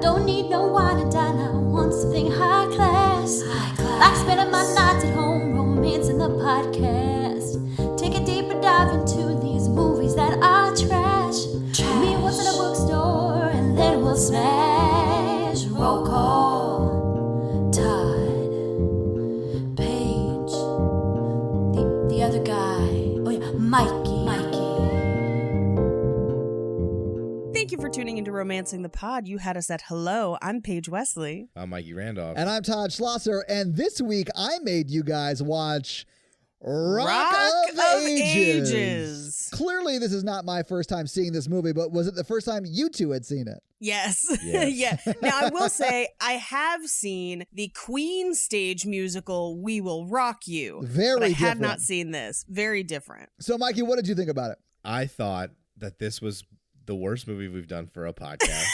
don't need no wine and dine. I want something high class. Like spending my nights at home, romancing the podcast. Take a deeper dive into these movies that are trash. Meet what's in a bookstore, and then we'll smash. Roll call. Todd. Paige. The other guy. Oh yeah, Mikey. Thank you for tuning into Romancing the Pod. You had us at hello. I'm Paige Wesley. I'm Mikey Randolph. And I'm Todd Schlosser. And this week I made you guys watch Rock of Ages. Clearly, this is not my first time seeing this movie, but was it the first time you two had seen it? Yes. Yeah. Now, I will say I have seen the Queen stage musical, We Will Rock You. Very but I different. had not seen this. Very different. So, Mikey, what did you think about it? I thought that this was the worst movie we've done for a podcast.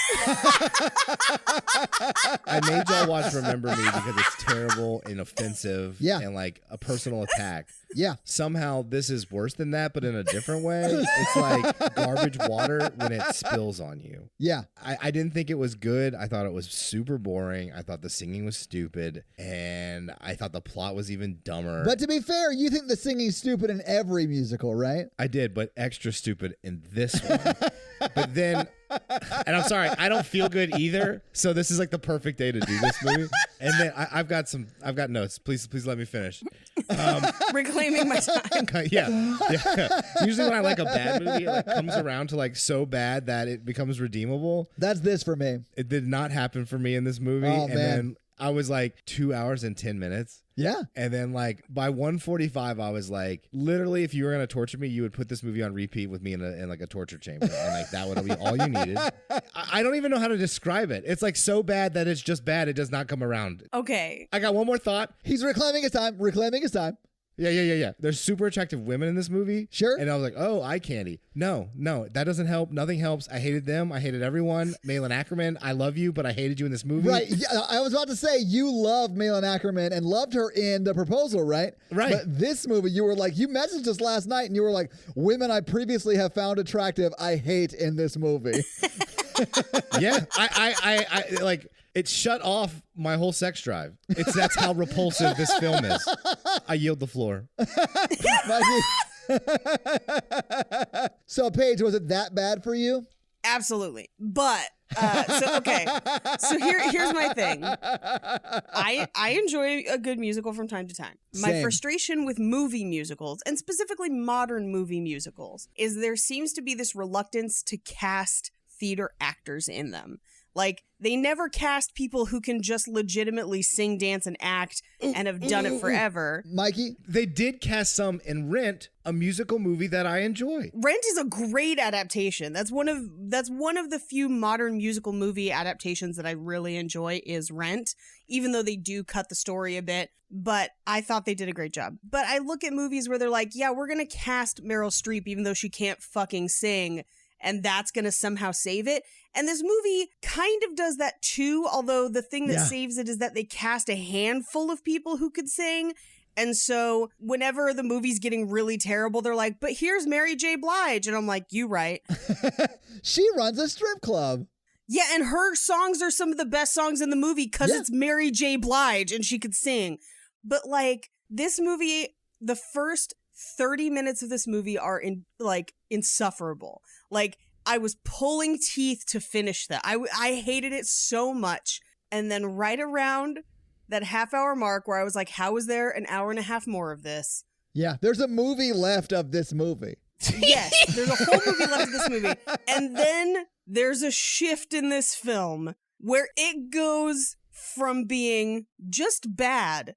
I made y'all watch Remember Me because it's terrible and offensive and like a personal attack. Yeah. Somehow this is worse than that, but in a different way. It's like garbage water when it spills on you. Yeah. I didn't think it was good. I thought it was super boring. I thought the singing was stupid. And I thought the plot was even dumber. But to be fair, you think the singing's stupid in every musical, right? I did, but extra stupid in this one. But then, and I'm sorry, I don't feel good either. So this is like the perfect day to do this movie. And then I've got notes. Please let me finish. Reclaiming my time. Yeah. Usually when I like a bad movie, it like comes around to like so bad that it becomes redeemable. That's this for me. It did not happen for me in this movie. Oh, and man. then I was like 2 hours and 10 minutes. Yeah. And then like by 1:45, I was like, literally, if you were going to torture me, you would put this movie on repeat with me in like a torture chamber. And like that would be all you needed. I don't even know how to describe it. It's like so bad that it's just bad. It does not come around. Okay. I got one more thought. He's reclaiming his time. Yeah. There's super attractive women in this movie. Sure. And I was like, oh, eye candy. No, that doesn't help. Nothing helps. I hated them. I hated everyone. Malin Ackerman, I love you, but I hated you in this movie. Right. Yeah, I was about to say you loved Malin Ackerman and loved her in The Proposal, right? Right. But this movie, you were like, you messaged us last night and you were like, women I previously have found attractive, I hate in this movie. Yeah. I like, it shut off my whole sex drive. That's how repulsive this film is. I yield the floor. So, Paige, was it that bad for you? Absolutely. But, So here's my thing. I enjoy a good musical from time to time. My Same. frustration with movie musicals, and specifically modern movie musicals, is there seems to be this reluctance to cast theater actors in them. Like, they never cast people who can just legitimately sing, dance, and act and have done it forever. Mikey? They did cast some in Rent, a musical movie that I enjoy. Rent is a great adaptation. That's one of the few modern musical movie adaptations that I really enjoy is Rent, even though they do cut the story a bit. But I thought they did a great job. But I look at movies where they're like, yeah, we're going to cast Meryl Streep even though she can't fucking sing, and that's going to somehow save it. And this movie kind of does that too, although the thing that saves it is that they cast a handful of people who could sing. And so whenever the movie's getting really terrible, they're like, but here's Mary J. Blige. And I'm like, you right. She runs a strip club. Yeah, and her songs are some of the best songs in the movie because it's Mary J. Blige and she could sing. But like this movie, the first 30 minutes of this movie are insufferable. Like, I was pulling teeth to finish that. I hated it so much. And then right around that half-hour mark where I was like, how is there an hour and a half more of this? Yeah, there's a movie left of this movie. Yes, there's a whole movie left of this movie. And then there's a shift in this film where it goes from being just bad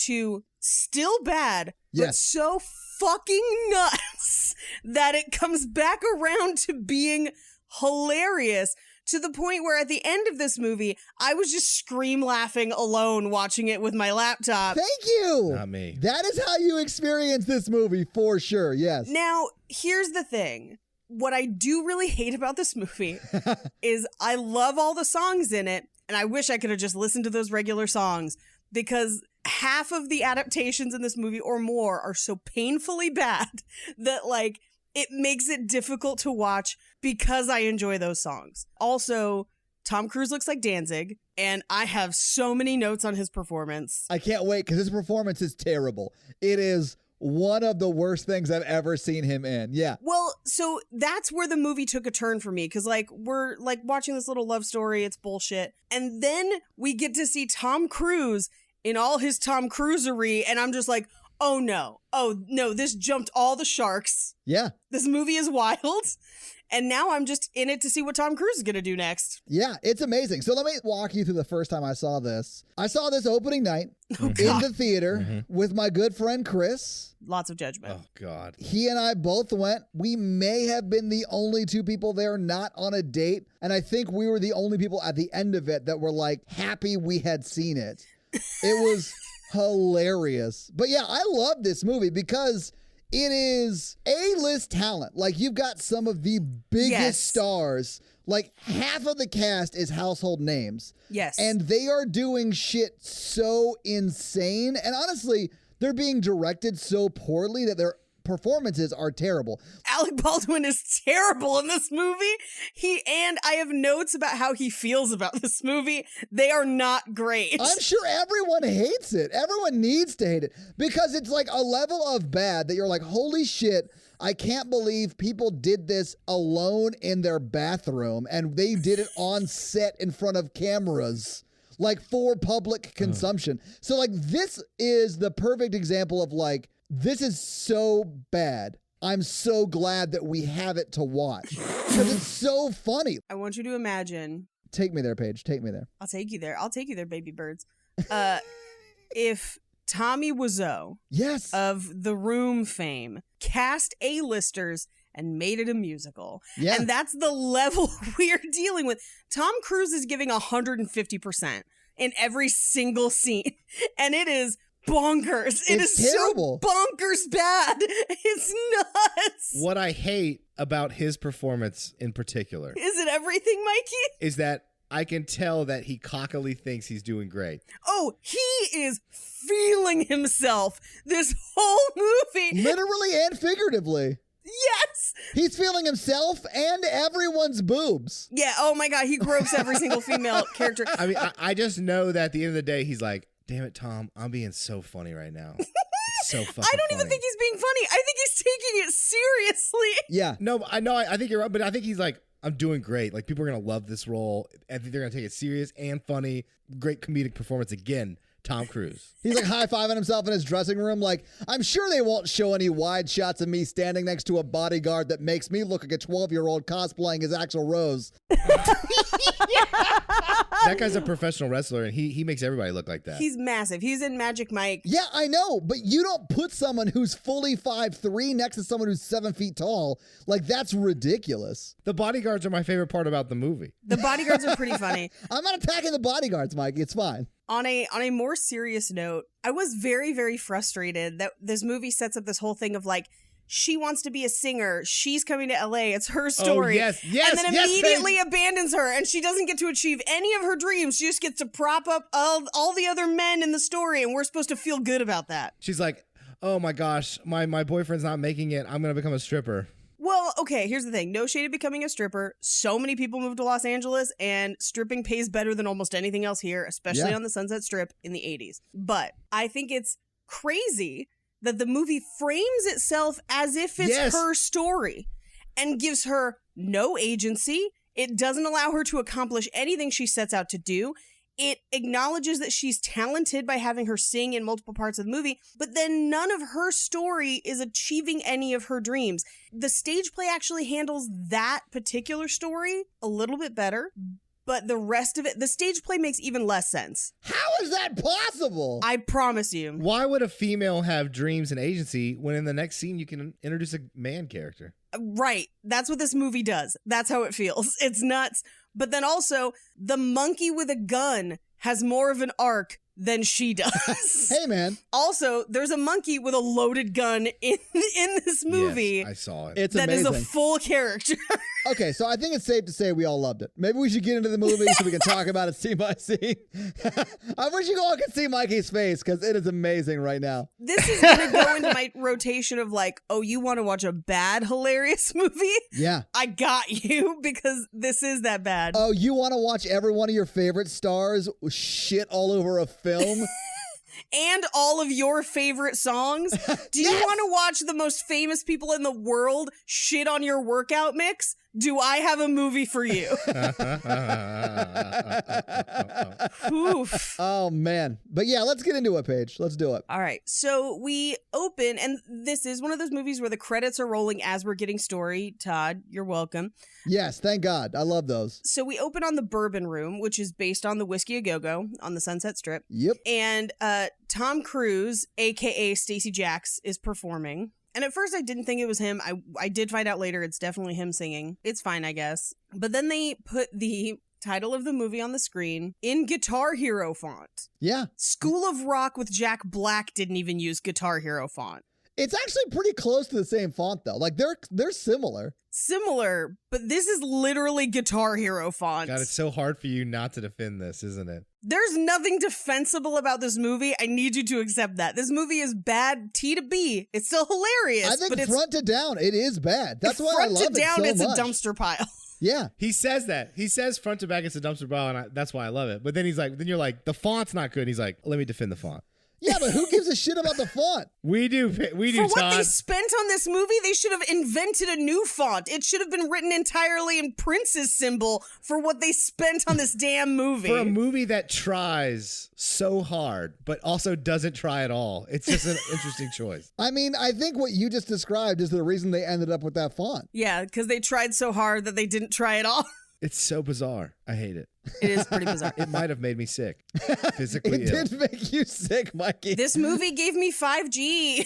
to still bad, but so fucking nuts that it comes back around to being hilarious to the point where at the end of this movie, I was just scream laughing alone watching it with my laptop. Thank you. Not me. That is how you experience this movie for sure. Yes. Now, here's the thing. What I do really hate about this movie is I love all the songs in it, and I wish I could have just listened to those regular songs because half of the adaptations in this movie or more are so painfully bad that like it makes it difficult to watch because I enjoy those songs. Also, Tom Cruise looks like Danzig, and I have so many notes on his performance. I can't wait because his performance is terrible. It is one of the worst things I've ever seen him in. Yeah. Well, so that's where the movie took a turn for me, because we're watching this little love story. It's bullshit. And then we get to see Tom Cruise in all his Tom Cruisery, and I'm just like, oh no, this jumped all the sharks. Yeah. This movie is wild. And now I'm just in it to see what Tom Cruise is going to do next. Yeah, it's amazing. So let me walk you through the first time I saw this. I saw this opening night in the theater with my good friend Chris. Lots of judgment. Oh, God. He and I both went. We may have been the only two people there not on a date. And I think we were the only people at the end of it that were like happy we had seen it. It was hilarious. But yeah, I love this movie because it is A-list talent. Like, you've got some of the biggest stars. Like, half of the cast is household names. Yes. And they are doing shit so insane. And honestly, they're being directed so poorly that their performances are terrible. Alec Baldwin is terrible in this movie. I have notes about how he feels about this movie. They are not great. I'm sure everyone hates it. Everyone needs to hate it because it's like a level of bad that you're like, holy shit, I can't believe people did this alone in their bathroom and they did it on set in front of cameras, like for public consumption. So like this is the perfect example of like, this is so bad. I'm so glad that we have it to watch because it's so funny. I want you to imagine. Take me there, Paige. Take me there. I'll take you there. I'll take you there, baby birds. If Tommy Wiseau of The Room fame cast A-listers and made it a musical. Yeah. And that's the level we are dealing with. Tom Cruise is giving 150% in every single scene. And it is bonkers. It is terrible. So bonkers bad. It's nuts. What I hate about his performance in particular. Is it everything, Mikey? Is that I can tell that he cockily thinks he's doing great. Oh, he is feeling himself this whole movie. Literally and figuratively. Yes. He's feeling himself and everyone's boobs. Yeah. Oh my God. He gropes every single female character. I mean, I just know that at the end of the day, he's like, damn it, Tom, I'm being so funny right now. It's so fucking I don't even think he's being funny. I think he's taking it seriously. Yeah. No, I think you're right, but I think he's like, I'm doing great. Like, people are going to love this role. I think they're going to take it serious and funny. Great comedic performance again. Tom Cruise. He's like high-fiving himself in his dressing room like, I'm sure they won't show any wide shots of me standing next to a bodyguard that makes me look like a 12-year-old cosplaying as Axl Rose. That guy's a professional wrestler, and he makes everybody look like that. He's massive. He's in Magic Mike. Yeah, I know, but you don't put someone who's fully 5'3" next to someone who's 7 feet tall. Like, that's ridiculous. The bodyguards are my favorite part about the movie. The bodyguards are pretty funny. I'm not attacking the bodyguards, Mike. It's fine. On a more serious note, I was very, very frustrated that this movie sets up this whole thing of like, she wants to be a singer. She's coming to LA. It's her story. Oh, yes. And then immediately abandons her, and she doesn't get to achieve any of her dreams. She just gets to prop up all the other men in the story, and we're supposed to feel good about that. She's like, oh my gosh, my boyfriend's not making it. I'm going to become a stripper. Well, okay, here's the thing. No shade at becoming a stripper. So many people move to Los Angeles, and stripping pays better than almost anything else here, especially on the Sunset Strip in the 80s. But I think it's crazy that the movie frames itself as if it's her story and gives her no agency. It doesn't allow her to accomplish anything she sets out to do. It acknowledges that she's talented by having her sing in multiple parts of the movie, but then none of her story is achieving any of her dreams. The stage play actually handles that particular story a little bit better, but the rest of it, the stage play makes even less sense. How is that possible? I promise you. Why would a female have dreams and agency when in the next scene you can introduce a man character? Right. That's what this movie does. That's how it feels. It's nuts. But then also, the monkey with a gun has more of an arc than she does. Hey, man. Also, there's a monkey with a loaded gun in this movie. Yes, I saw it. It's that amazing. is a full character. Okay, so I think it's safe to say we all loved it. Maybe we should get into the movie so we can talk about it scene by scene. I wish you all could see Mikey's face because it is amazing right now. This is going to go into my rotation of like, oh, you want to watch a bad, hilarious movie? Yeah. I got you because this is that bad. Oh, you want to watch every one of your favorite stars shit all over a film? And all of your favorite songs? Do you want to watch the most famous people in the world shit on your workout mix? Do I have a movie for you? Oof. Oh, man. But yeah, let's get into it, Paige. Let's do it. All right. So we open, and this is one of those movies where the credits are rolling as we're getting story. Todd, you're welcome. Yes, thank God. I love those. So we open on the Bourbon Room, which is based on the Whiskey A Go-Go on the Sunset Strip. Yep. And Tom Cruise, a.k.a. Stacey Jacks, is performing. And at first I didn't think it was him. I did find out later it's definitely him singing. It's fine, I guess. But then they put the title of the movie on the screen in Guitar Hero font. Yeah. School of Rock with Jack Black didn't even use Guitar Hero font. It's actually pretty close to the same font, though. Like, they're similar. Similar, but this is literally Guitar Hero font. God, it's so hard for you not to defend this, isn't it? There's nothing defensible about this movie. I need you to accept that. This movie is bad T to B. It's still hilarious. I think but front to down, it is bad. That's why I front love to down, it so it's much. a dumpster pile. Yeah. He says that. He says front to back it's a dumpster pile, and that's why I love it. But then then you're like, the font's not good. And he's like, let me defend the font. Yeah, but who gives a shit about the font? We do, For Todd. what they spent on this movie, they should have invented a new font. It should have been written entirely in Prince's symbol for what they spent on this damn movie. For a movie that tries so hard, but also doesn't try at all. It's just an interesting choice. I mean, I think what you just described is the reason they ended up with that font. Yeah, because they tried so hard that they didn't try at all. It's so bizarre. I hate it. It is pretty bizarre. It might have made me sick. Physically It ill. did make you sick, Mikey. This movie gave me 5G.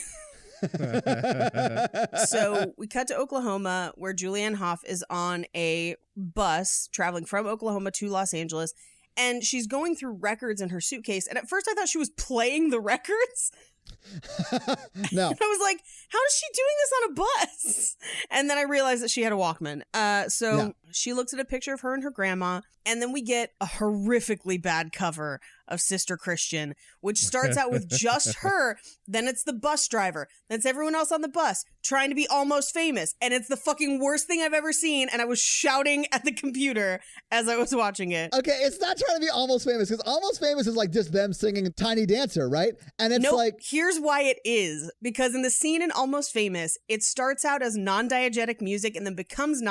So we cut to Oklahoma, where Julianne Hough is on a bus traveling from Oklahoma to Los Angeles, and she's going through records in her suitcase. And at first I thought she was playing the records. No. And I was like, how is she doing this on a bus? And then I realized that she had a Walkman. She looks at a picture of her and her grandma, and then we get a horrifically bad cover of Sister Christian, which starts out with just her, then it's the bus driver, then it's everyone else on the bus trying to be almost famous, and it's the fucking worst thing I've ever seen, and I was shouting at the computer as I was watching it. Okay, it's not trying to be Almost Famous, because Almost Famous is like just them singing Tiny Dancer, right? And it's Nope, like... here's why it is. Because in the scene in Almost Famous, it starts out as non-diegetic music and then becomes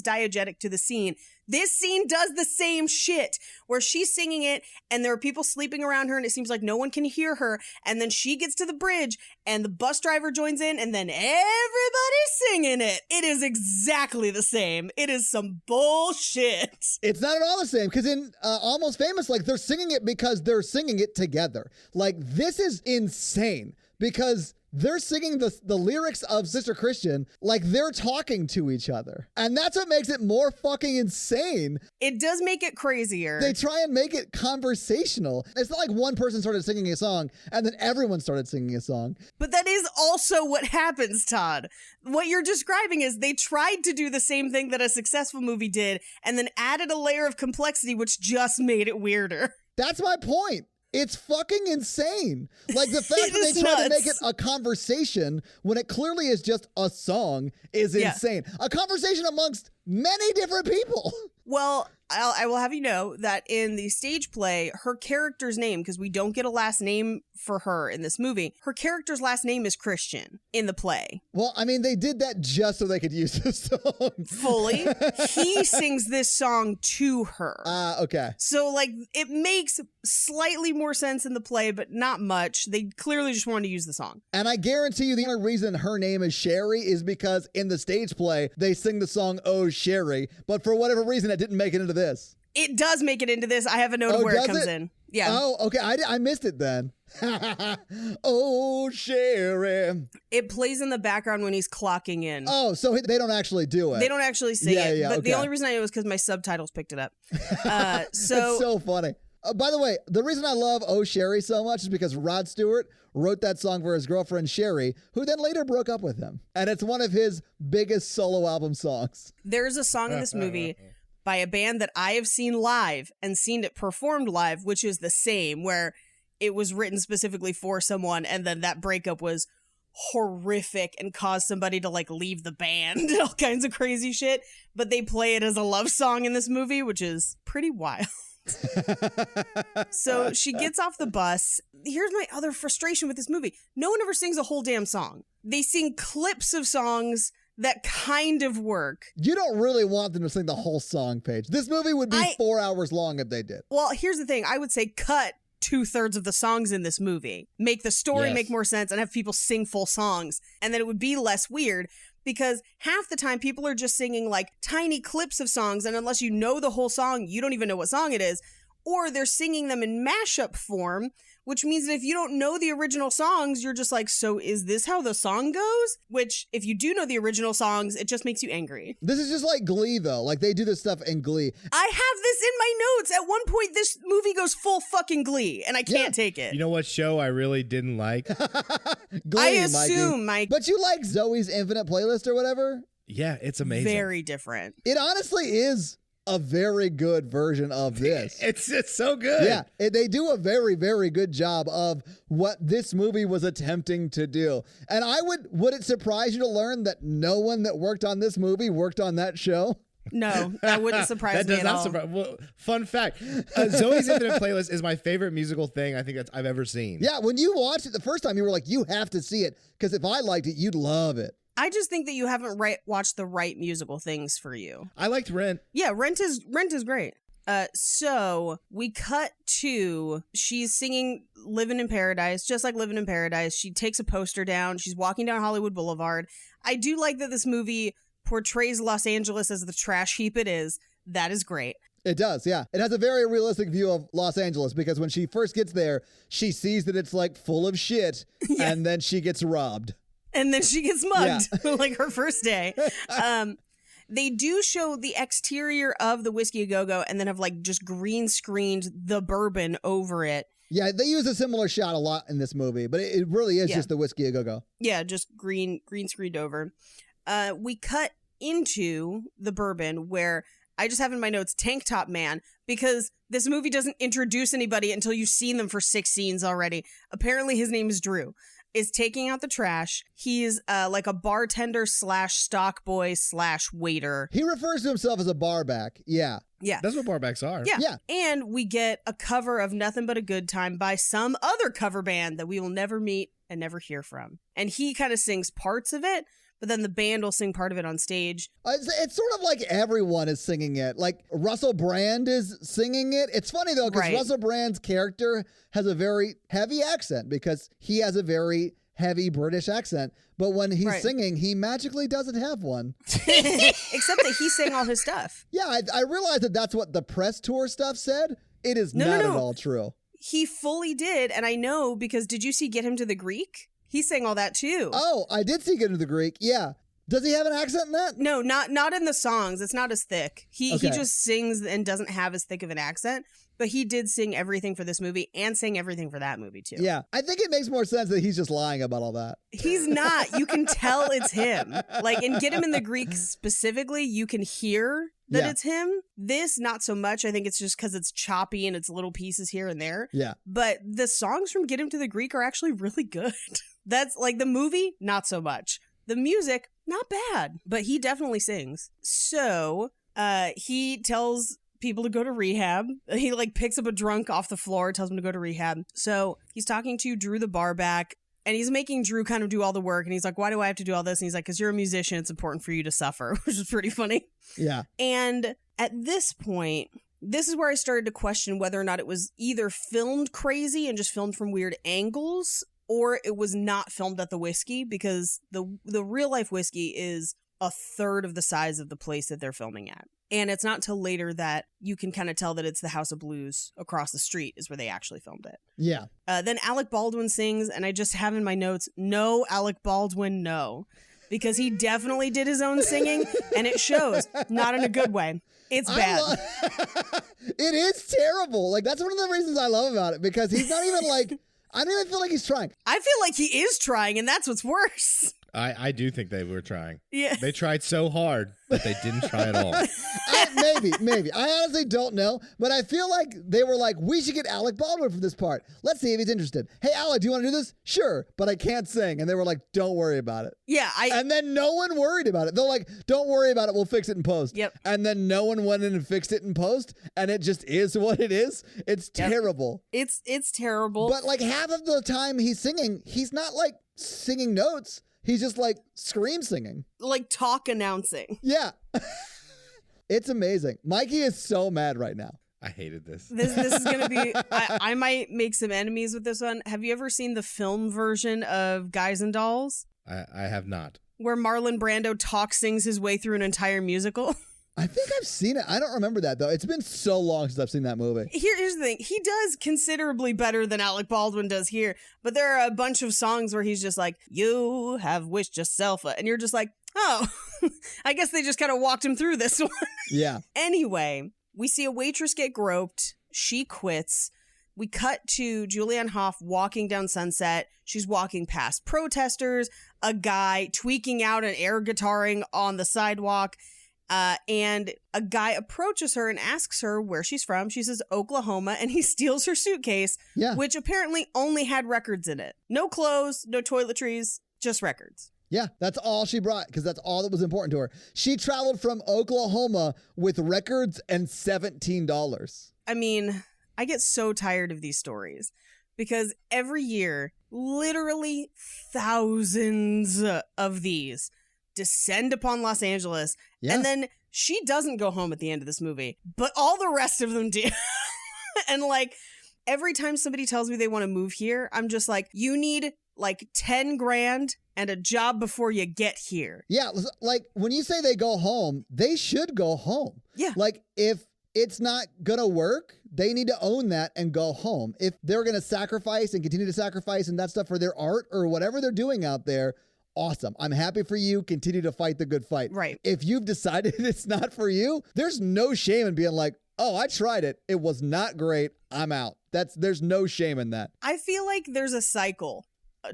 diegetic to the scene. This scene does the same shit, where she's singing it and there are people sleeping around her and it seems like no one can hear her, and then she gets to the bridge and the bus driver joins in and then everybody's singing it. It is exactly the same. It is some bullshit. It's not at all the same, because in Almost Famous, like, they're singing it because they're singing it together. Like, this is insane, because they're singing the lyrics of Sister Christian like they're talking to each other. And that's what makes it more fucking insane. It does make it crazier. They try and make it conversational. It's not like one person started singing a song and then everyone started singing a song. But that is also what happens, Todd. What you're describing is they tried to do the same thing that a successful movie did and then added a layer of complexity, which just made it weirder. That's my point. It's fucking insane. Like, the fact that they tried to make it a conversation when it clearly is just a song is insane. A conversation amongst many different people. Well, I will have you know that in the stage play, her character's name, because we don't get a last name for her in this movie, her character's last name is Christian in the play. Well, I mean, they did that just so they could use this song. Fully. He sings this song to her. Okay. So, like, it makes slightly more sense in the play, but not much. They clearly just wanted to use the song. And I guarantee you the only reason her name is Sherry is because in the stage play, they sing the song Oh Sherry, but for whatever reason, it didn't make it into this. It does make it into this. I have a note of where it comes in. Yeah. Oh, okay. I missed it then. Oh, Sherry. It plays in the background when he's clocking in. Oh, so they don't actually do it. They don't actually sing it. Yeah, But the okay. only reason I know is because my subtitles picked it up. It's so funny. By the way, the reason I love Oh Sherry so much is because Rod Stewart wrote that song for his girlfriend Sherry, who then later broke up with him. And it's one of his biggest solo album songs. There's a song in this movie by a band that I have seen live and seen it performed live, which is the same, where it was written specifically for someone and then that breakup was horrific and caused somebody to like leave the band, all kinds of crazy shit. But they play it as a love song in this movie, which is pretty wild. So she gets off the bus. Here's my other frustration with this movie. No one ever sings a whole damn song. They sing clips of songs that kind of work. You don't really want them to sing the whole song, Paige. This movie would be 4 hours long if they did. Well, here's the thing. I would say cut 2/3 of the songs in this movie. Make the story make more sense and have people sing full songs. And then it would be less weird. Because half the time people are just singing like tiny clips of songs, and unless you know the whole song, you don't even know what song it is. Or they're singing them in mashup form, which means that if you don't know the original songs, you're just like, so is this how the song goes? Which, if you do know the original songs, it just makes you angry. This is just like Glee, though. Like, they do this stuff in Glee. I have this in my notes. At one point, this movie goes full fucking Glee, and I can't take it. You know what show I really didn't like? Glee, I assume, Mike. But you like Zoe's Infinite Playlist or whatever? Yeah, it's amazing. Very different. It honestly is a very good version of this. It's so good. Yeah, they do a very, very good job of what this movie was attempting to do. And would it surprise you to learn that no one that worked on this movie worked on that show? No, that wouldn't surprise me at all. Well, fun fact, Zoe's Infinite Playlist is my favorite musical thing I think I've ever seen. Yeah, when you watched it the first time, you were like, you have to see it, because if I liked it, you'd love it. I just think that you haven't watched the right musical things for you. I liked Rent. Yeah, Rent is great. So we cut to, she's singing Living in Paradise, just like Living in Paradise. She takes a poster down. She's walking down Hollywood Boulevard. I do like that this movie portrays Los Angeles as the trash heap it is. That is great. It does, yeah. It has a very realistic view of Los Angeles, because when she first gets there, she sees that it's like full of shit, and then she gets robbed. And then she gets mugged, like her first day. They do show the exterior of the Whiskey A Go-Go and then have like just green screened the bourbon over it. Yeah, they use a similar shot a lot in this movie, but it really is just the Whiskey A Go-Go. Yeah, just green screened over. We cut into the bourbon where I just have in my notes Tank Top Man, because this movie doesn't introduce anybody until you've seen them for 6 scenes already. Apparently his name is Drew. Is taking out the trash. He's like a bartender / stock boy / waiter. He refers to himself as a barback. Yeah. Yeah. That's what barbacks are. Yeah. And we get a cover of Nothing But a Good Time by some other cover band that we will never meet and never hear from. And he kind of sings parts of it, but then the band will sing part of it on stage. It's sort of like everyone is singing it. Like Russell Brand is singing it. It's funny, though, because Russell Brand's character has a very heavy accent, because he has a very heavy British accent. But when he's singing, he magically doesn't have one. Except that he sang all his stuff. Yeah, I realized that that's what the press tour stuff said. It is not at all true. He fully did, and I know because did you see Get Him to the Greek? He sang all that too. Oh, I did see Get Into the Greek. Yeah. Does he have an accent in that? No, not in the songs. It's not as thick. He just sings and doesn't have as thick of an accent. But he did sing everything for this movie and sang everything for that movie too. Yeah. I think it makes more sense that he's just lying about all that. He's not. You can tell it's him. Like in Get Him in the Greek specifically, you can hear that it's him. This, not so much. I think it's just because it's choppy and it's little pieces here and there. Yeah. But the songs from Get Him to the Greek are actually really good. That's like the movie, not so much. The music, not bad, but he definitely sings. So he tells people to go to rehab. He like picks up a drunk off the floor, tells him to go to rehab. So he's talking to Drew the barback, and he's making Drew kind of do all the work. And he's like, why do I have to do all this? And he's like, because you're a musician, it's important for you to suffer, which is pretty funny. Yeah. And at this point, this is where I started to question whether or not it was either filmed crazy and just filmed from weird angles, or it was not filmed at the Whiskey, because the real life Whiskey is 1/3 of the size of the place that they're filming at. And it's not till later that you can kind of tell that it's the House of Blues across the street is where they actually filmed it. Yeah. Then Alec Baldwin sings, and I just have in my notes, no, Alec Baldwin, no. Because he definitely did his own singing, and it shows. Not in a good way. It's bad. It is terrible. Like, that's one of the reasons I love about it, because he's not even like, I don't even feel like he's trying. I feel like he is trying, and that's what's worse. I do think they were trying. Yeah. They tried so hard, but they didn't try at all. Maybe. I honestly don't know, but I feel like they were like, we should get Alec Baldwin for this part. Let's see if he's interested. Hey, Alec, do you want to do this? Sure, but I can't sing. And they were like, don't worry about it. Yeah. And then no one worried about it. They're like, don't worry about it. We'll fix it in post. Yep. And then no one went in and fixed it in post, and it just is what it is. It's terrible. It's terrible. But like half of the time he's singing, he's not like singing notes. He's just like scream singing. Like talk announcing. Yeah. It's amazing. Mikey is so mad right now. I hated this. This is going to be, I might make some enemies with this one. Have you ever seen the film version of Guys and Dolls? I have not. Where Marlon Brando sings his way through an entire musical? I think I've seen it. I don't remember that, though. It's been so long since I've seen that movie. Here's the thing. He does considerably better than Alec Baldwin does here, but there are a bunch of songs where he's just like, you have wished yourself, and you're just like, oh, I guess they just kind of walked him through this one. Yeah. Anyway, we see a waitress get groped. She quits. We cut to Julianne Hough walking down Sunset. She's walking past protesters, a guy tweaking out and air guitaring on the sidewalk. And a guy approaches her and asks her where she's from. She says Oklahoma, and he steals her suitcase, which apparently only had records in it. No clothes, no toiletries, just records. Yeah, that's all she brought, because that's all that was important to her. She traveled from Oklahoma with records and $17. I mean, I get so tired of these stories because every year, literally thousands of these descend upon Los Angeles. Yeah. And then she doesn't go home at the end of this movie, but all the rest of them do. And like every time somebody tells me they want to move here, I'm just like, you need like 10 grand and a job before you get here. Yeah, like when you say they go home, they should go home. Yeah. Like if it's not gonna work, they need to own that and go home. If they're gonna sacrifice and continue to sacrifice and that stuff for their art or whatever they're doing out there, awesome. I'm happy for you. Continue to fight the good fight. Right. If you've decided it's not for you, there's no shame in being like, oh, I tried it. It was not great. I'm out. There's no shame in that. I feel like there's a cycle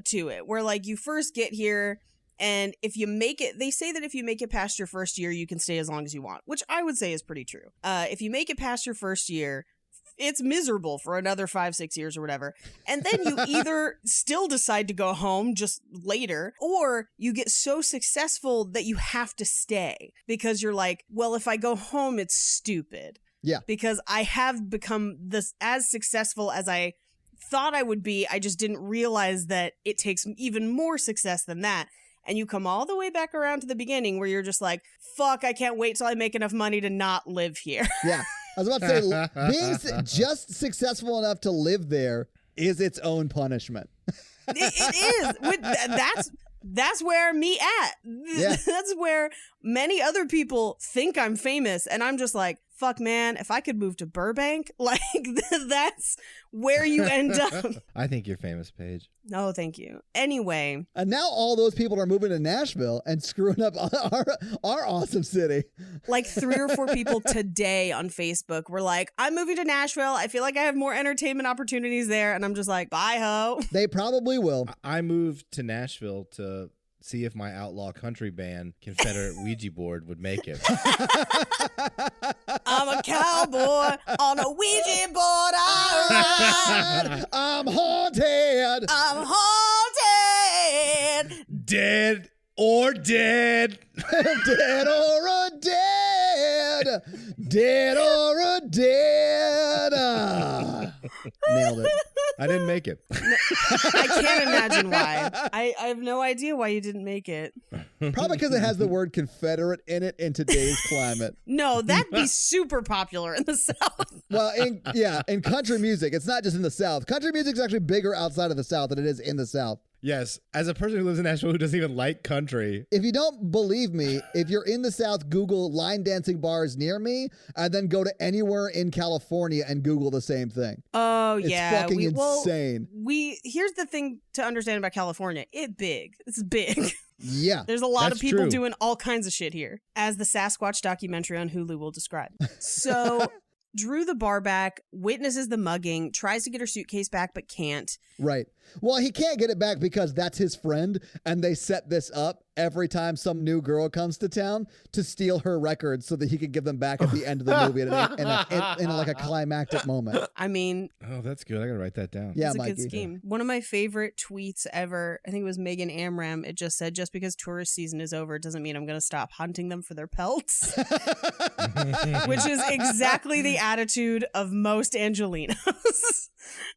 to it where like you first get here, and if you make it, they say that if you make it past your first year, you can stay as long as you want, which I would say is pretty true. If you make it past your first year, it's miserable for another 5-6 years or whatever. And then you either still decide to go home just later, or you get so successful that you have to stay because you're like, well, if I go home, it's stupid. Yeah. Because I have become this as successful as I thought I would be. I just didn't realize that it takes even more success than that. And you come all the way back around to the beginning where you're just like, fuck, I can't wait till I make enough money to not live here. Yeah. I was about to say, being just successful enough to live there is its own punishment. It is. That's where me at. Yeah. That's where many other people think I'm famous. And I'm just like, fuck, man, if I could move to Burbank, like that's where you end up. I think you're famous, Paige. No, thank you. Anyway. And now all those people are moving to Nashville and screwing up our awesome city. Like 3 or 4 people today on Facebook were like, I'm moving to Nashville. I feel like I have more entertainment opportunities there. And I'm just like, bye ho. They probably will. I moved to Nashville to see if my outlaw country band, Confederate Ouija board, would make it. I'm a cowboy on a Ouija board. I ride. I'm haunted. I'm haunted. Dead or dead. Dead or a dead. Dead or a dead. Nailed it. I didn't make it. I can't imagine why. I have no idea why you didn't make it. Probably because it has the word Confederate in it in today's climate. No, that'd be super popular in the South. Well, in country music, it's not just in the South. Country music is actually bigger outside of the South than it is in the South. Yes, as a person who lives in Nashville who doesn't even like country. If you don't believe me, if you're in the South, Google line dancing bars near me, and then go to anywhere in California and Google the same thing. Oh, It's yeah. fucking insane. Here's the thing to understand about California. It's big. Yeah. There's a lot That's of people true. doing all kinds of shit here, as the Sasquatch documentary on Hulu will describe. So Drew the bar back, witnesses the mugging, tries to get her suitcase back, but can't. Right. Well, he can't get it back because that's his friend, and they set this up every time some new girl comes to town to steal her records so that he could give them back at the end of the movie in like a climactic moment. I mean... Oh, that's good. I gotta write that down. Yeah, it's a Mikey. good scheme. One of my favorite tweets ever, I think it was Megan Amram, it just said, just because tourist season is over doesn't mean I'm going to stop hunting them for their pelts. Which is exactly the attitude of most Angelinos.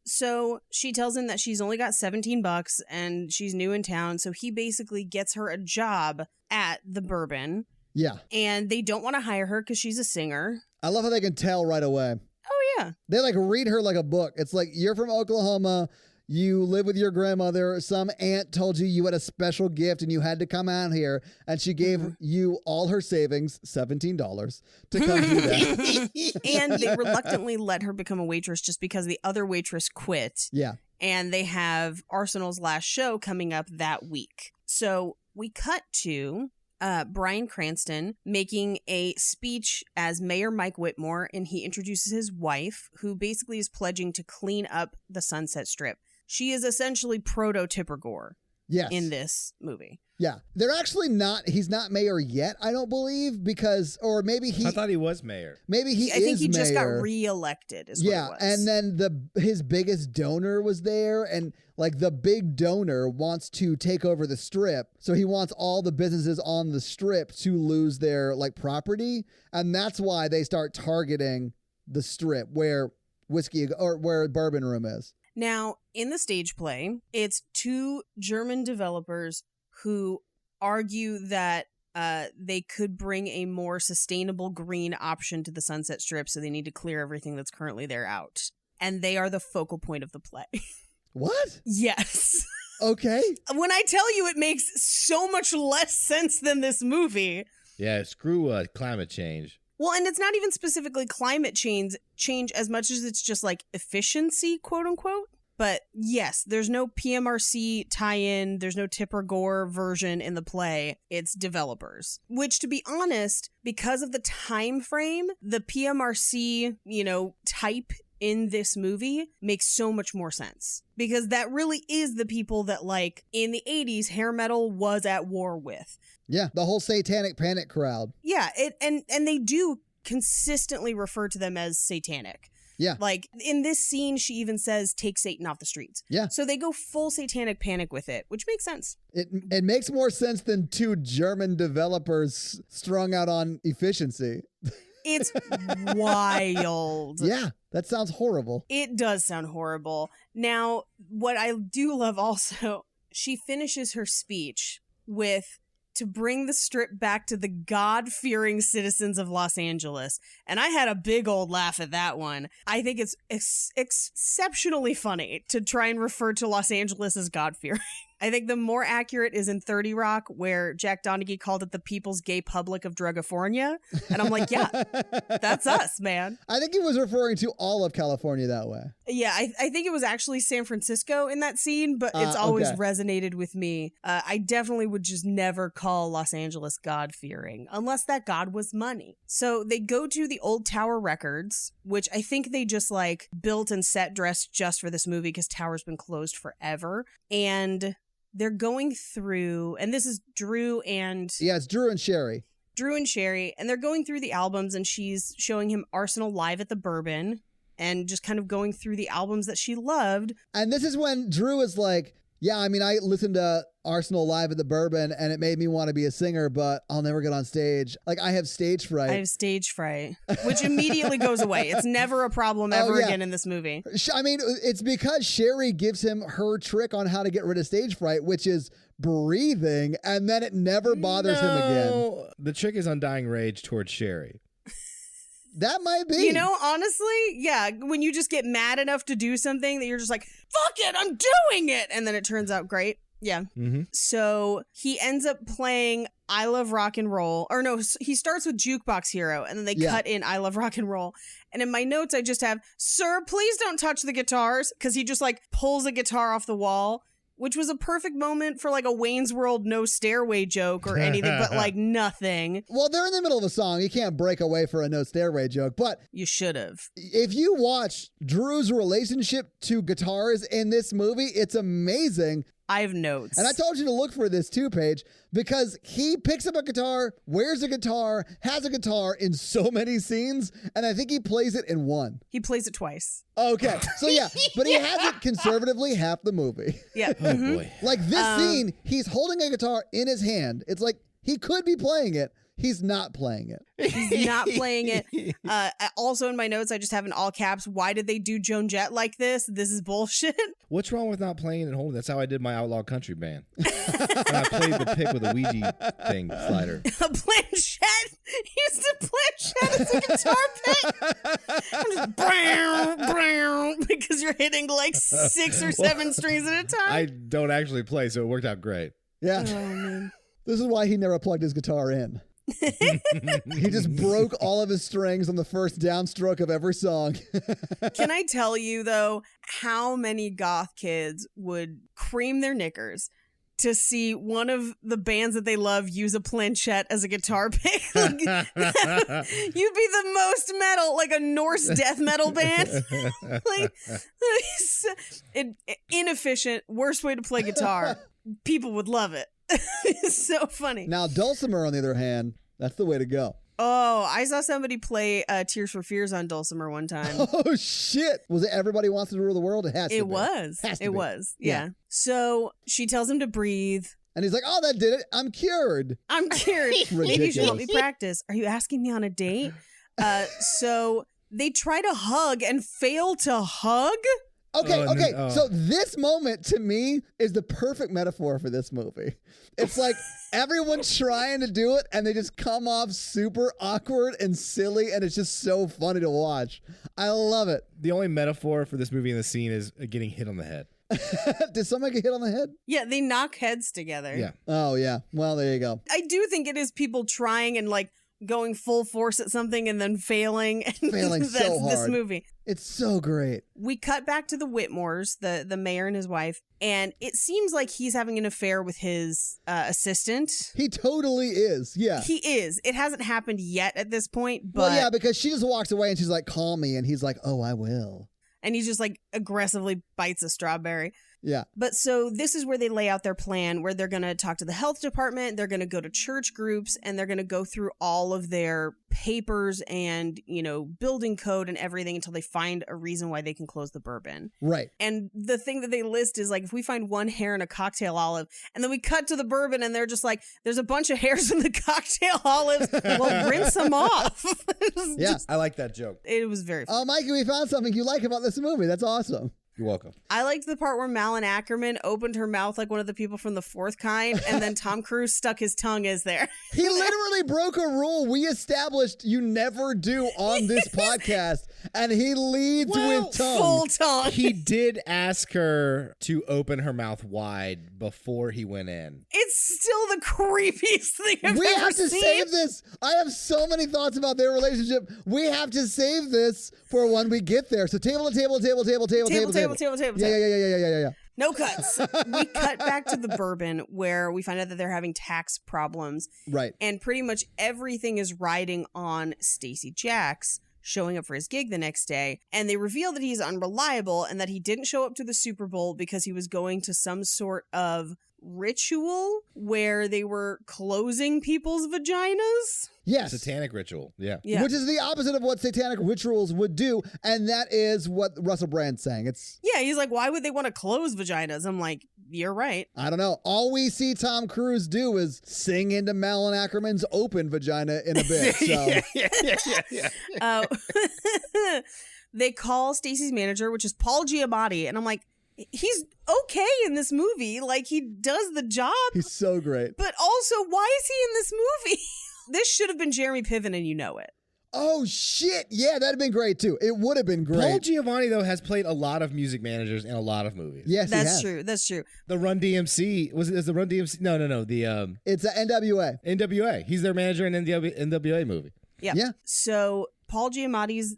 So she tells him that she's only got $17 and she's new in town. So he basically gets her a job at the Bourbon. Yeah. And they don't want to hire her because she's a singer. I love how they can tell right away. Oh, yeah. They like read her like a book. It's like, you're from Oklahoma. You live with your grandmother. Some aunt told you had a special gift and you had to come out here. And she gave you all her savings, $17, to come do that. And they reluctantly let her become a waitress just because the other waitress quit. Yeah. And they have Arsenal's last show coming up that week. So we cut to Bryan Cranston making a speech as Mayor Mike Whitmore, and he introduces his wife, who basically is pledging to clean up the Sunset Strip. She is essentially proto-Tipper Gore in this movie. Yeah. They're actually not, he's not mayor yet, I don't believe, because, or maybe he. I thought he was mayor. Maybe he is I think he mayor. just got reelected is what it was. And then his biggest donor was there, and like the big donor wants to take over the strip. So he wants all the businesses on the strip to lose their like property. And that's why they start targeting the strip where where Bourbon Room is. Now, in the stage play, it's two German developers who argue that they could bring a more sustainable green option to the Sunset Strip, so they need to clear everything that's currently there out. And they are the focal point of the play. What? Yes. Okay. When I tell you it makes so much less sense than this movie. Yeah, screw climate change. Well, and it's not even specifically climate change as much as it's just like efficiency, quote unquote. But yes, there's no PMRC tie-in. There's no Tipper Gore version in the play. It's developers. Which, to be honest, because of the time frame, the PMRC, type in this movie makes so much more sense. Because that really is the people that, like, in the 80s, hair metal was at war with. Yeah, the whole satanic panic crowd. Yeah, and they do consistently refer to them as satanic. Yeah. Like, in this scene, she even says, take Satan off the streets. Yeah. So they go full satanic panic with it, which makes sense. It makes more sense than two German developers strung out on efficiency. It's wild. Yeah, that sounds horrible. It does sound horrible. Now, what I do love also, she finishes her speech with, to bring the strip back to the God-fearing citizens of Los Angeles. And I had a big old laugh at that one. I think it's exceptionally funny to try and refer to Los Angeles as God-fearing. I think the more accurate is in 30 Rock, where Jack Donaghy called it the People's Gay Public of Drugifornia. And I'm like, yeah, that's us, man. I think he was referring to all of California that way. Yeah, I think it was actually San Francisco in that scene, but it's always resonated with me. I definitely would just never call Los Angeles God-fearing, unless that God was money. So they go to the Old Tower Records, which I think they just like built and set dressed just for this movie because Tower's been closed forever. And they're going through, and this is Drew and... Yeah, it's Drew and Sherry. Drew and Sherry, and they're going through the albums, and she's showing him Arsenal live at the Bourbon, and just kind of going through the albums that she loved. And this is when Drew is like, yeah, I mean, I listened to Arsenal live at the Bourbon, and it made me want to be a singer, but I'll never get on stage. Like, I have stage fright. I have stage fright, which immediately goes away. It's never a problem ever again in this movie. I mean, it's because Sherry gives him her trick on how to get rid of stage fright, which is breathing, and then it never bothers him again. The trick is undying rage towards Sherry. That might be. Honestly, yeah, when you just get mad enough to do something that you're just like, fuck it, I'm doing it. And then it turns out great. Yeah. Mm-hmm. So he ends up playing I Love Rock and Roll. Or no, he starts with Jukebox Hero, and then they cut in I Love Rock and Roll. And in my notes, I just have, sir, please don't touch the guitars. Because he just like pulls a guitar off the wall, which was a perfect moment for like a Wayne's World no stairway joke or anything, but like nothing. Well, they're in the middle of a song. You can't break away for a no stairway joke, but You should have. if you watch Drew's relationship to guitars in this movie, it's amazing. I have notes. And I told you to look for this too, Paige, because he picks up a guitar, wears a guitar, has a guitar in so many scenes, and I think he plays it in one. He plays it twice. Okay, so yeah, but he has it conservatively half the movie. Yeah. Oh boy. Like this scene, he's holding a guitar in his hand. It's like he could be playing it. He's not playing it. He's not playing it. Also in my notes, I just have in all caps, why did they do Joan Jett like this? This is bullshit. What's wrong with not playing and holding? That's how I did my Outlaw Country band. And I played the pick with a Ouija thing slider. A planchette? He used a planchette as a guitar pick? I'm just brown, because you're hitting like 6 or 7 strings at a time. I don't actually play, so it worked out great. Yeah. Oh, man. This is why he never plugged his guitar in. He just broke all of his strings on the first downstroke of every song. Can I tell you, though, how many goth kids would cream their knickers to see one of the bands that they love use a planchette as a guitar pick? Like, you'd be the most metal, like a Norse death metal band. Like, inefficient, worst way to play guitar. People would love it. It's so funny. Now, Dulcimer, on the other hand, that's the way to go. Oh, I saw somebody play Tears for Fears on Dulcimer one time. Oh, shit. Was it Everybody Wants to Rule the World? It has to be. It was. Has to It be. was. Yeah. So she tells him to breathe. And he's like, oh, that did it. I'm cured. I'm cured. Maybe you should help me Ridiculous. practice. Are you asking me on a date? So they try to hug and fail to hug. Okay, Oh, okay. no. So this moment to me is the perfect metaphor for this movie. It's like everyone's trying to do it and they just come off super awkward and silly, and it's just so funny to watch. I love it. The only metaphor for this movie in the scene is getting hit on the head. Did someone get hit on the head? Yeah, they knock heads together. Yeah. Oh, yeah. Well, there you go. I do think it is people trying and like going full force at something and then failing. And Failing that's so this hard. movie. It's so great. We cut back to the Whitmores, the mayor and his wife, and it seems like he's having an affair with his assistant. He totally is. Yeah. He is. It hasn't happened yet at this point, but Well, yeah, because she just walks away and she's like, call me. And he's like, oh, I will. and he just like aggressively bites a strawberry. Yeah. But so this is where they lay out their plan, where they're going to talk to the health department, they're going to go to church groups, and they're going to go through all of their papers and, you know, building code and everything until they find a reason why they can close the bourbon. Right. And the thing that they list is like, if we find one hair in a cocktail olive, and then we cut to the bourbon and they're just like, there's a bunch of hairs in the cocktail olives. Well, rinse them off. Yeah. I like that joke. It was very funny. Oh, Mikey, we found something you like about this movie. That's awesome. You're welcome. I liked the part where Malin Ackerman opened her mouth like one of the people from The Fourth Kind, and then Tom Cruise stuck his tongue as there. He literally broke a rule we established you never do on this podcast, and he leads with tongue. Full tongue. He did ask her to open her mouth wide before he went in. It's still the creepiest thing I've We ever have to seen. save this. I have so many thoughts about their relationship. We have to save this for when we get there. So table. Yeah. No cuts. We cut back to the bourbon where we find out that they're having tax problems. Right. And pretty much everything is riding on Stacey Jacks showing up for his gig the next day. And they reveal that he's unreliable and that he didn't show up to the Super Bowl because he was going to some sort of ritual where they were closing people's vaginas. Yes. Satanic ritual. Yeah. Yeah. Which is the opposite of what satanic rituals would do. And that is what Russell Brand's saying. It's, Yeah, he's like, why would they want to close vaginas? I'm like, you're right. I don't know. All we see Tom Cruise do is sing into Malin Ackerman's open vagina in a bit. So They call Stacey's manager, which is Paul Giamatti, and I'm like, he's okay in this movie. Like, he does the job, he's so great. but also, why is he in this movie? This should have been Jeremy Piven, and you know it. Oh, shit. Yeah, that'd have been great, too. It would have been great. Paul Giamatti, though, has played a lot of music managers in a lot of movies. Yes, he That's has. true. That's true. The Run DMC, is the Run DMC? No. The It's a NWA. NWA. He's their manager in the NWA movie. Yeah. Yeah. So Paul Giamatti's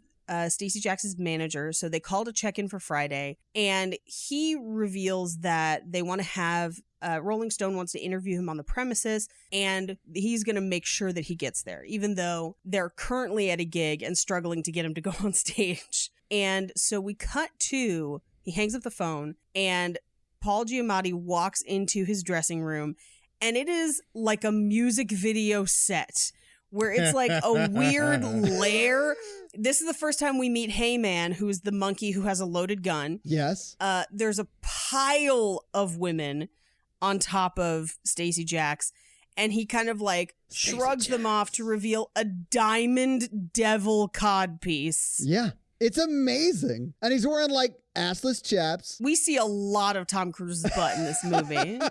Stacey Jax's manager, so they call to check in for Friday, and he reveals that they want to have Rolling Stone wants to interview him on the premises, and he's going to make sure that he gets there, even though they're currently at a gig and struggling to get him to go on stage. And so we cut to, he hangs up the phone, and Paul Giamatti walks into his dressing room, and it is like a music video set where it's like a weird lair. This is the first time we meet Heyman, who's the monkey who has a loaded gun. Yes. There's a pile of women on top of Stacey Jax, and he kind of like shrugs them off to reveal a diamond devil codpiece. Yeah. It's amazing. And he's wearing like assless chaps. We see a lot of Tom Cruise's butt in this movie.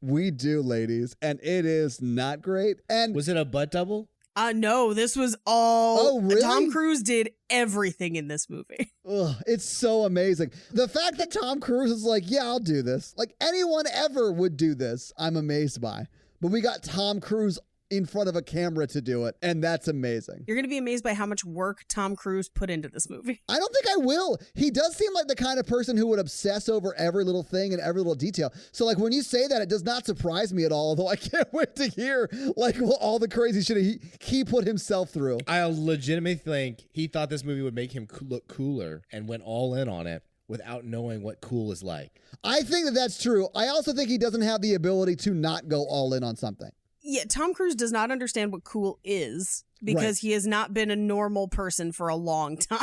We do, ladies. And it is not great. And Was it a butt double? No, this was all... Oh, really? Tom Cruise did everything in this movie. ugh, it's so amazing. The fact that Tom Cruise is like, yeah, I'll do this. Like anyone ever would do this, I'm amazed by. But we got Tom Cruise in front of a camera to do it, and that's amazing. You're going to be amazed by how much work Tom Cruise put into this movie. I don't think I will. He does seem like the kind of person who would obsess over every little thing and every little detail. So like when you say that, it does not surprise me at all, although I can't wait to hear like all the crazy shit he put himself through. I legitimately think he thought this movie would make him look cooler and went all in on it without knowing what cool is like. I think that that's true. I also think he doesn't have the ability to not go all in on something. Yeah, Tom Cruise does not understand what cool is because Right. he has not been a normal person for a long time.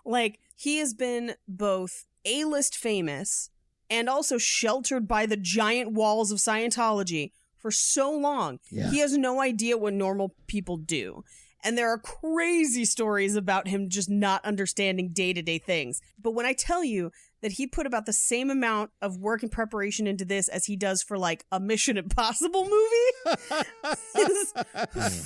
Like, he has been both A-list famous and also sheltered by the giant walls of Scientology for so long. Yeah. He has no idea what normal people do. And there are crazy stories about him just not understanding day-to-day things. But when I tell you that he put about the same amount of work and preparation into this as he does for like a Mission Impossible movie, it's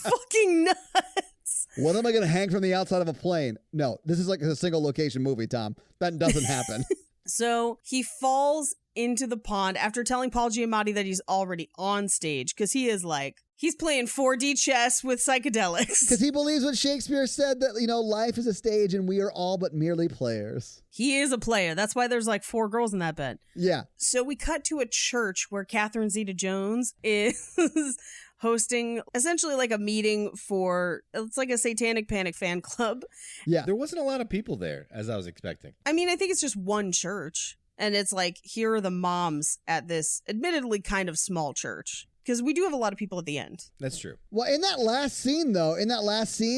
fucking nuts. What am I going to hang from the outside of a plane? No, this is like a single location movie, Tom. That doesn't happen. So he falls into the pond after telling Paul Giamatti that he's already on stage because he is like, he's playing 4D chess with psychedelics. Because he believes what Shakespeare said that, you know, life is a stage and we are all but merely players. He is a player. That's why there's like 4 girls in that bed. Yeah. So we cut to a church where Catherine Zeta-Jones is hosting essentially like a meeting for, it's like a Satanic Panic fan club. Yeah. There wasn't a lot of people there, as I was expecting. I mean, I think it's just one church. And it's like, here are the moms at this admittedly kind of small church. Because we do have a lot of people at the end. That's true. Well, in that last scene, though,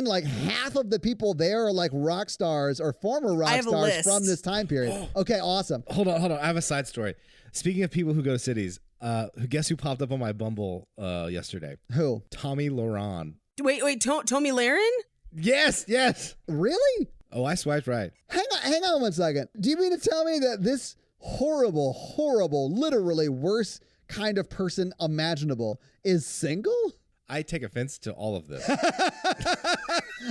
like half of the people there are like rock stars or former rock have a stars list. from this time period. Okay, awesome. Hold on. I have a side story. Speaking of people who go to cities, guess who popped up on my Bumble yesterday? Who? Tommy Lahren. Wait, Tommy Lahren? Yes. Really? Oh, I swiped right. Hang on 1 second. Do you mean to tell me that this horrible, literally worst kind of person imaginable is single? I take offense to all of this. I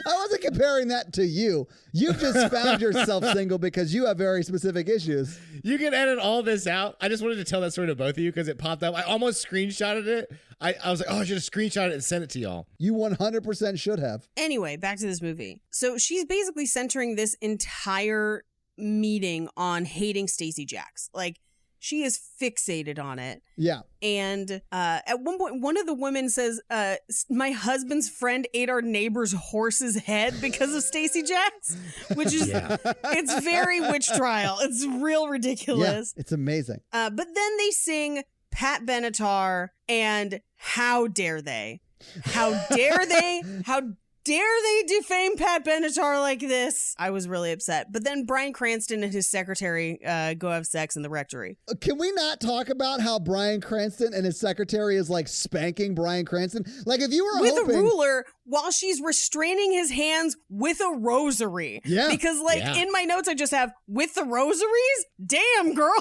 wasn't comparing that to you. You just found yourself single because you have very specific issues. You can edit all this out. I just wanted to tell that story to both of you because it popped up. I almost screenshotted it. I was like, I should have screenshotted it and sent it to y'all. You 100% should have. Anyway, back to this movie. So she's basically centering this entire meeting on hating Stacey Jax. Like, she is fixated on it. Yeah. And at one point, one of the women says, my husband's friend ate our neighbor's horse's head because of Stacey Jax, which is, it's very witch trial. It's real ridiculous. Yeah, it's amazing. But then they sing Pat Benatar and How Dare They? How dare they? How dare they defame Pat Benatar like this? I was really upset. But then Bryan Cranston and his secretary go have sex in the rectory. Can we not talk about how Bryan Cranston and his secretary is like spanking Bryan Cranston? Like if you were with hoping... a ruler while she's restraining his hands with a rosary. Yeah. Because in my notes I just have with the rosaries? Damn, girl.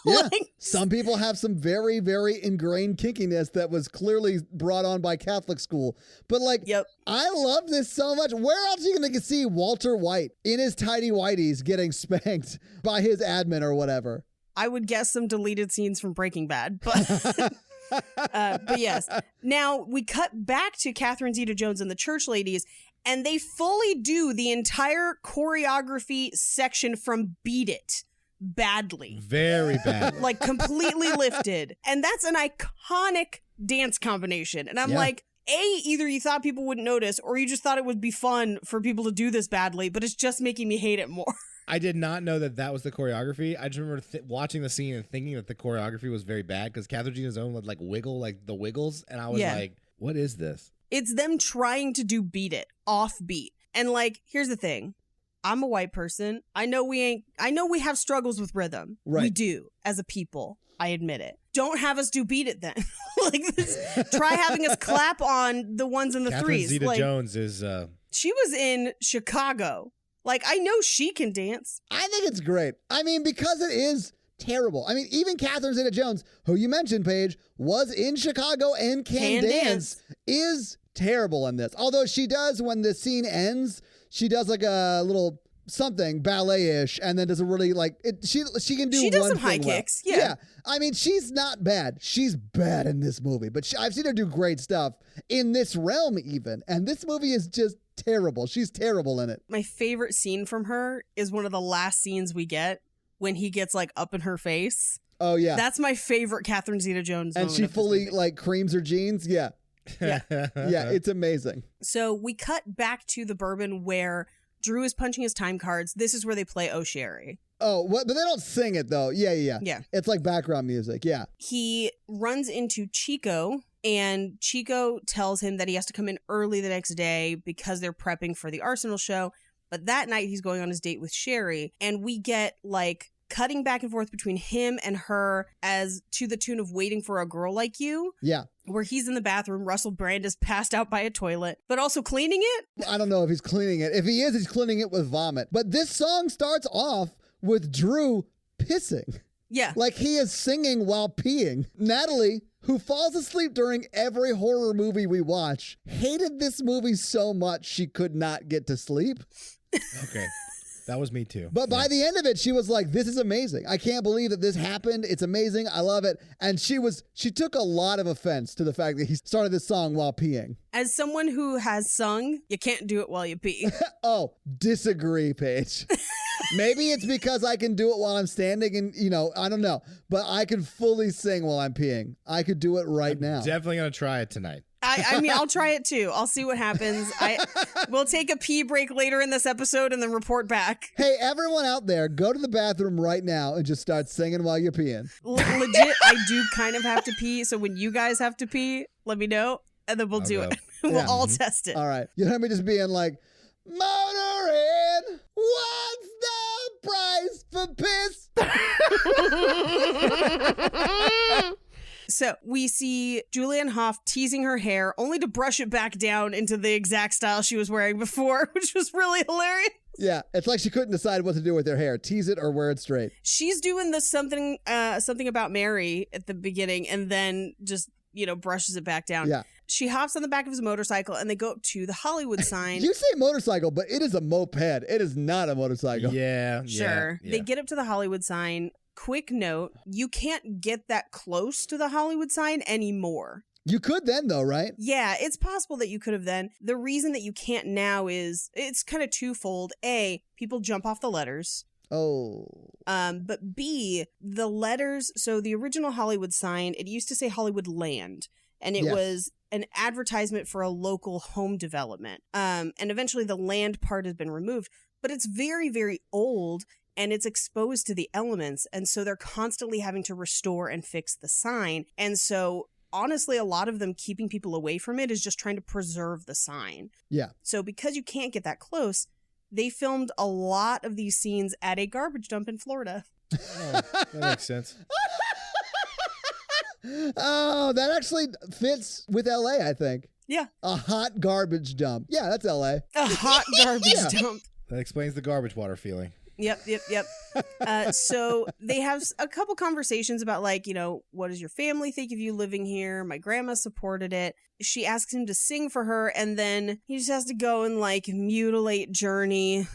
Yeah. Like, some people have some very, very ingrained kinkiness that was clearly brought on by Catholic school. But like, Yep. I love this so much. Where else are you going to see Walter White in his tidy whities getting spanked by his admin or whatever? I would guess some deleted scenes from Breaking Bad, but but yes. Now we cut back to Catherine Zeta-Jones and the church ladies, And they fully do the entire choreography section from Beat It badly. Very bad. Like completely lifted. And that's an iconic dance combination. And I'm like, either you thought people wouldn't notice or you just thought it would be fun for people to do this badly, but it's just making me hate it more. I did not know that was the choreography. I just remember watching the scene and thinking that the choreography was very bad because Catherine Zeta-Jones would like wiggle like the wiggles. And I was like, what is this? It's them trying to do Beat It off beat. And like, here's the thing. I'm a white person. I know we have struggles with rhythm. Right. We do as a people. I admit it. Don't have us do Beat It then. Like, try having us clap on the ones and the Catherine threes. Zeta-Jones is... She was in Chicago. Like, I know she can dance. I think it's great. I mean, because it is terrible. I mean, even Catherine Zeta-Jones, who you mentioned, Paige, was in Chicago and can dance, is terrible in this. Although she does, when the scene ends, she does like a little something ballet-ish and then does a really like it. She can do. She does one some thing high well. kicks. Yeah. I mean, she's not bad. She's bad in this movie, but I've seen her do great stuff in this realm even. And this movie is just terrible. She's terrible in it. My favorite scene from her is one of the last scenes we get when he gets like up in her face. Oh yeah, that's my favorite Catherine Zeta-Jones. And she fully like creams her jeans. Yeah. Yeah, it's amazing. So we cut back to the bourbon where Drew is punching his time cards. This is where they play Oh Sherry. Oh, what? But they don't sing it though. Yeah. It's like background music. Yeah. He runs into Chico, and Chico tells him that he has to come in early the next day because they're prepping for the Arsenal show. But that night he's going on his date with Sherry, and we get like cutting back and forth between him and her as to the tune of Waiting for a Girl Like You. Yeah. Where he's in the bathroom, Russell Brand is passed out by a toilet, but also cleaning it. I don't know if he's cleaning it. If he is, he's cleaning it with vomit. But this song starts off with Drew pissing. Yeah. Like he is singing while peeing. Natalie, who falls asleep during every horror movie we watch, hated this movie so much she could not get to sleep. Okay. That was me too. But by the end of it, she was like, this is amazing. I can't believe that this happened. It's amazing. I love it. And she took a lot of offense to the fact that he started this song while peeing. As someone who has sung, you can't do it while you pee. Oh, disagree, Paige. Maybe it's because I can do it while I'm standing and, I don't know. But I can fully sing while I'm peeing. I could do it right now. Definitely going to try it tonight. I mean, I'll try it too. I'll see what happens. We'll take a pee break later in this episode and then report back. Hey, everyone out there, go to the bathroom right now and just start singing while you're peeing. Legit, I do kind of have to pee. So when you guys have to pee, let me know and then we'll do it. We'll all test it. All right. You heard me just being like, motoring, what's the price for piss? So we see Julianne Hough teasing her hair only to brush it back down into the exact style she was wearing before, which was really hilarious. Yeah, it's like she couldn't decide what to do with her hair, tease it or wear it straight. She's doing the something about Mary at the beginning and then just, brushes it back down. Yeah. She hops on the back of his motorcycle and they go up to the Hollywood sign. You say motorcycle, but it is a moped. It is not a motorcycle. Yeah. Sure. Yeah. They get up to the Hollywood sign. Quick note, you can't get that close to the Hollywood sign anymore. You could then, though, right? Yeah, it's possible that you could have then. The reason that you can't now is it's kind of twofold. A, people jump off the letters. Oh. But B, the letters, so the original Hollywood sign, it used to say Hollywood Land. And it was an advertisement for a local home development. And eventually the land part has been removed. But it's very, very old. And it's exposed to the elements. And so they're constantly having to restore and fix the sign. And so, honestly, a lot of them keeping people away from it is just trying to preserve the sign. Yeah. So because you can't get that close, they filmed a lot of these scenes at a garbage dump in Florida. Oh, that makes sense. Oh, that actually fits with LA, I think. Yeah. A hot garbage dump. Yeah, that's LA. A hot garbage dump. That explains the garbage water feeling. Yep. So they have a couple conversations about what does your family think of you living here? My grandma supported it. She asks him to sing for her and then he just has to go and mutilate Journey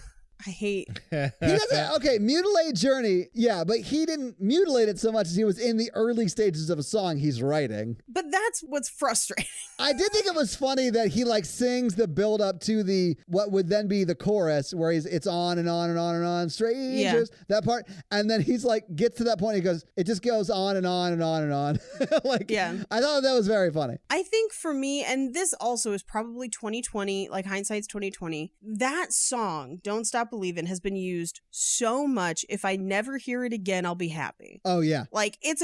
I hate. He doesn't. Okay, mutilate Journey. Yeah, but he didn't mutilate it so much as he was in the early stages of a song he's writing. But that's what's frustrating. I did think it was funny that he like sings the build up to the what would then be the chorus where it's on and on and on and on, strangers, that part, and then he's like gets to that point, he goes, it just goes on and on and on and on. Like, yeah, I thought that was very funny. I think for me, and this also is probably 2020, like hindsight's 2020. That song, "Don't Stop Believin'," has been used so much. If I never hear it again, I'll be happy. Oh yeah, like it's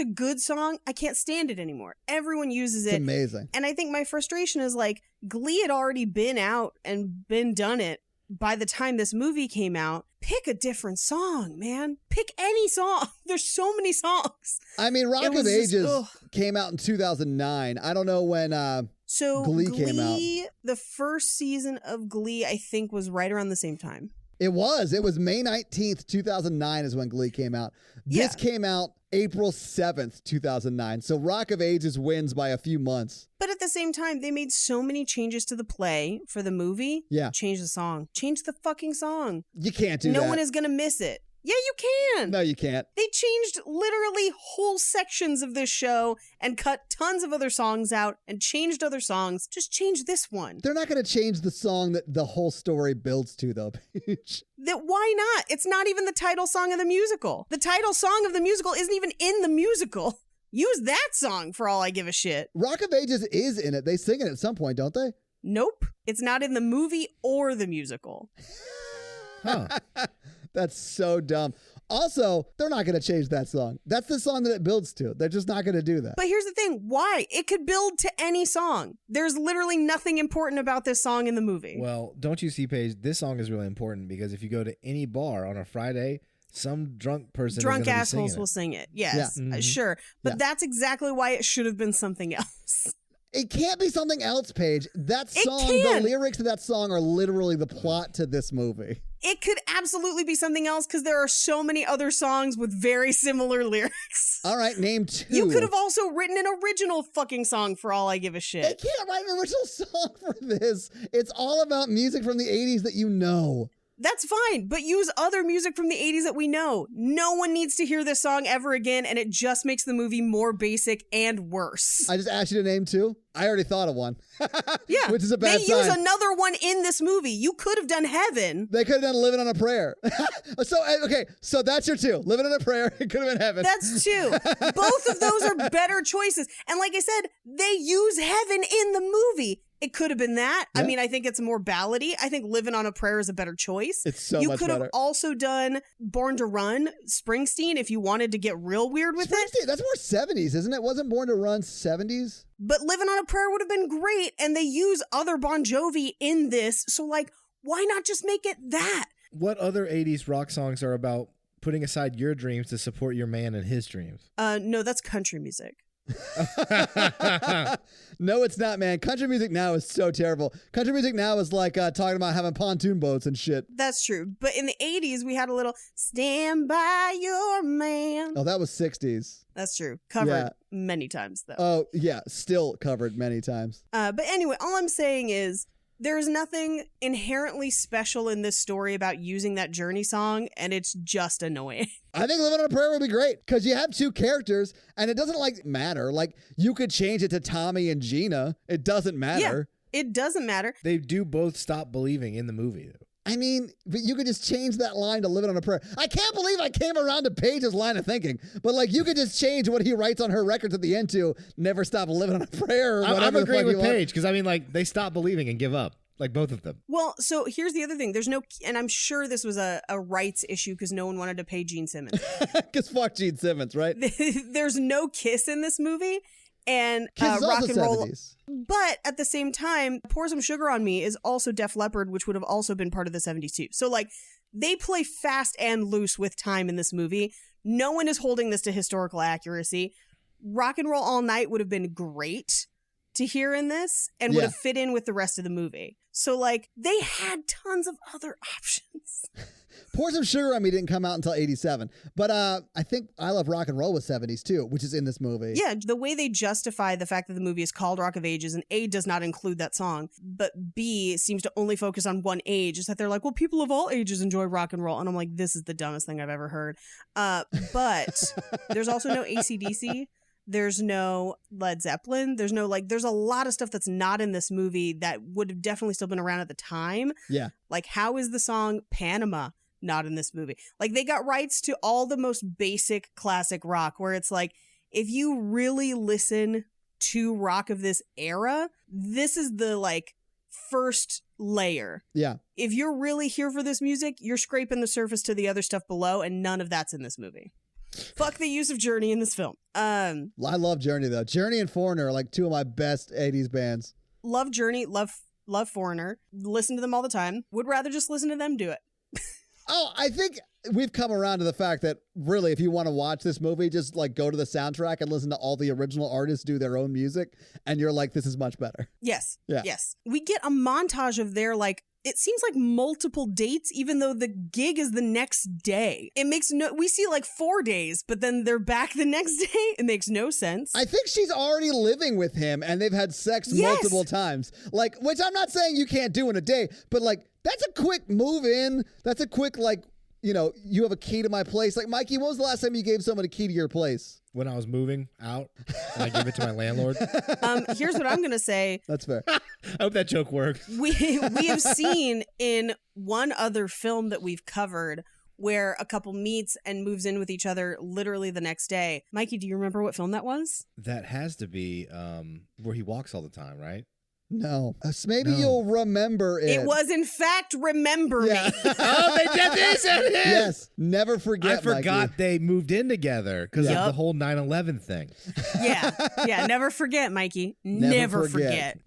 a good song. I can't stand it anymore. Everyone uses it. It's amazing. And I think my frustration is like Glee had already been out and been done it by the time this movie came out. Pick a different song, man. Pick any song. There's so many songs. I mean, Rock of Ages came out in 2009. I don't know when Glee came out. The first season of Glee, I think, was right around the same time. It was May 19th, 2009 is when Glee came out. This came out April 7th, 2009. So Rock of Ages wins by a few months. But at the same time, they made so many changes to the play for the movie. Yeah. Change the song. Change the fucking song. You can't do that. No one is going to miss it. Yeah, you can. No, you can't. They changed literally whole sections of this show and cut tons of other songs out and changed other songs. Just change this one. They're not going to change the song that the whole story builds to, though, Paige. Why not? It's not even the title song of the musical. The title song of the musical isn't even in the musical. Use that song for all I give a shit. Rock of Ages is in it. They sing it at some point, don't they? Nope. It's not in the movie or the musical. Huh. That's so dumb. Also, they're not going to change that song. That's the song that it builds to. They're just not going to do that. But here's the thing. Why? It could build to any song. There's literally nothing important about this song in the movie. Well, don't you see, Paige? This song is really important because if you go to any bar on a Friday, some drunk person drunk is gonna assholes be will sing it. Yes, Yeah. Mhm. Sure. But that's exactly why it should have been something else. It can't be something else, Paige. That song, the lyrics to that song are literally the plot to this movie. It could absolutely be something else because there are so many other songs with very similar lyrics. All right, name two. You could have also written an original fucking song for all I give a shit. They can't write an original song for this. It's all about music from the 80s that you know. That's fine, but use other music from the 80s that we know. No one needs to hear this song ever again, and it just makes the movie more basic and worse. I just asked you to name two. I already thought of one. Yeah. Which is a bad sign. They use another one in this movie. You could have done Heaven. They could have done Living on a Prayer. So that's your two. Living on a Prayer. It could have been Heaven. That's two. Both of those are better choices. And like I said, they use Heaven in the movie. It could have been that. Yeah. I mean, I think it's more ballady. I think Living on a Prayer is a better choice. It's so you much could better. have also done Born to Run, Springsteen, if you wanted to get real weird with it. That's more 70s, isn't it? Wasn't Born to Run 70s? But Living on a Prayer would have been great, and they use other Bon Jovi in this, so like, why not just make it that? What other 80s rock songs are about putting aside your dreams to support your man and his dreams? No, that's country music. No, it's not, man. Country music now is so terrible. Country music now is like talking about having pontoon boats and shit. That's true. But in the 80s, we had a little Stand By Your Man. Oh, that was 60s. That's true. Covered many times, though. Oh, yeah. Still covered many times. But anyway, all I'm saying is there's nothing inherently special in this story about using that Journey song, and it's just annoying. I think Living on a Prayer would be great because you have two characters and it doesn't like matter. Like you could change it to Tommy and Gina. It doesn't matter. Yeah, it doesn't matter. They do both stop believing in the movie, though. I mean, but you could just change that line to Living on a Prayer. I can't believe I came around to Paige's line of thinking, but like you could just change what he writes on her records at the end to Never Stop Living on a Prayer or whatever. I'm agreeing with Paige because I mean, like they stop believing and give up. Like both of them. Well, so here's the other thing. There's no, and I'm sure this was a rights issue because no one wanted to pay Gene Simmons. Because fuck Gene Simmons, right? There's no Kiss in this movie. And Kiss rock and roll. 70s. But at the same time, Pour Some Sugar on Me is also Def Leppard, which would have also been part of the 70s too. So like they play fast and loose with time in this movie. No one is holding this to historical accuracy. Rock and Roll All Night would have been great to hear in this and would have fit in with the rest of the movie. So like they had tons of other options. Pour Some Sugar on Me didn't come out until 87. But I think I Love Rock and Roll was 70s too, which is in this movie. Yeah, the way they justify the fact that the movie is called Rock of Ages and A does not include that song, but B seems to only focus on one age, is that they're like, well, people of all ages enjoy rock and roll. And I'm like, this is the dumbest thing I've ever heard. But there's also no AC/DC. There's no Led Zeppelin. There's a lot of stuff that's not in this movie that would have definitely still been around at the time. Yeah. Like, how is the song Panama not in this movie? Like, they got rights to all the most basic classic rock, where it's like, if you really listen to rock of this era, this is the, like, first layer. Yeah. If you're really here for this music, you're scraping the surface to the other stuff below, and none of that's in this movie. Fuck the use of Journey in this film. I love Journey though. Journey and Foreigner are like two of my best 80s bands. Love Journey, love Foreigner. Listen to them all the time. Would rather just listen to them do it. Oh, I think we've come around to the fact that really, if you want to watch this movie, just like go to the soundtrack and listen to all the original artists do their own music, and you're like, this is much better. Yes. Yeah. Yes. We get a montage of their, like, it seems like multiple dates, even though the gig is the next day. We see like 4 days, but then they're back the next day. It makes no sense. I think she's already living with him and they've had sex multiple times. Like, which I'm not saying you can't do in a day, but like, that's a quick move in. That's a quick, like, you know, you have a key to my place. Like, Mikey, when was the last time you gave someone a key to your place? When I was moving out and I gave it to my landlord. Here's what I'm going to say. That's fair. I hope that joke worked. We have seen in one other film that we've covered where a couple meets and moves in with each other literally the next day. Mikey, do you remember what film that was? That has to be where he walks all the time, right? No. Maybe you'll remember it. It was, in fact, Remember Me. Oh, they did this and this. Yes. Never forget, I forgot Mikey. they moved in together because of the whole 9/11 thing. Yeah. Never forget, Mikey. Never forget.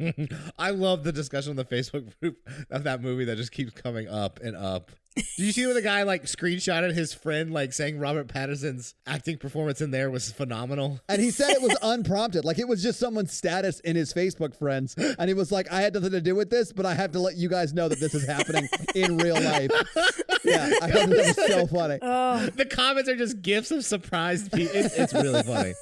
I love the discussion on the Facebook group of that movie that just keeps coming up and up. Did you see when the guy like screenshotted his friend like saying Robert Pattinson's acting performance in there was phenomenal? And he said it was unprompted. Like, it was just someone's status in his Facebook friends. And he was like, I had nothing to do with this, but I have to let you guys know that this is happening in real life. Yeah, I thought that was so funny. The comments are just gifs of surprised people. It's really funny.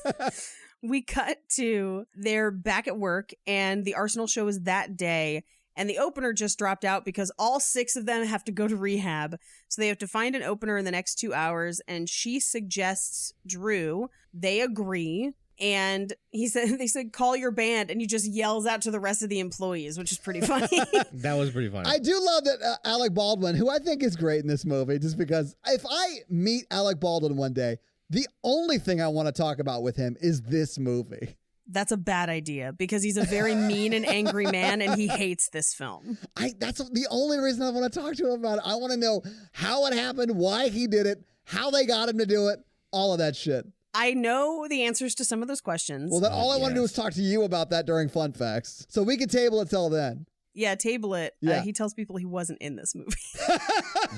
We cut to they're back at work and the Arsenal show is that day. And the opener just dropped out because all 6 of them have to go to rehab. So they have to find an opener in the next 2 hours. And she suggests Drew. They agree. And they said, call your band. And he just yells out to the rest of the employees, which is pretty funny. That was pretty funny. I do love that Alec Baldwin, who I think is great in this movie, just because if I meet Alec Baldwin one day, the only thing I want to talk about with him is this movie. That's a bad idea because he's a very mean and angry man and he hates this film. That's the only reason I want to talk to him about it. I want to know how it happened, why he did it, how they got him to do it, all of that shit. I know the answers to some of those questions. Well, then all I want to do is talk to you about that during Fun Facts. So we can table it till then. Yeah, table it. Yeah. He tells people he wasn't in this movie.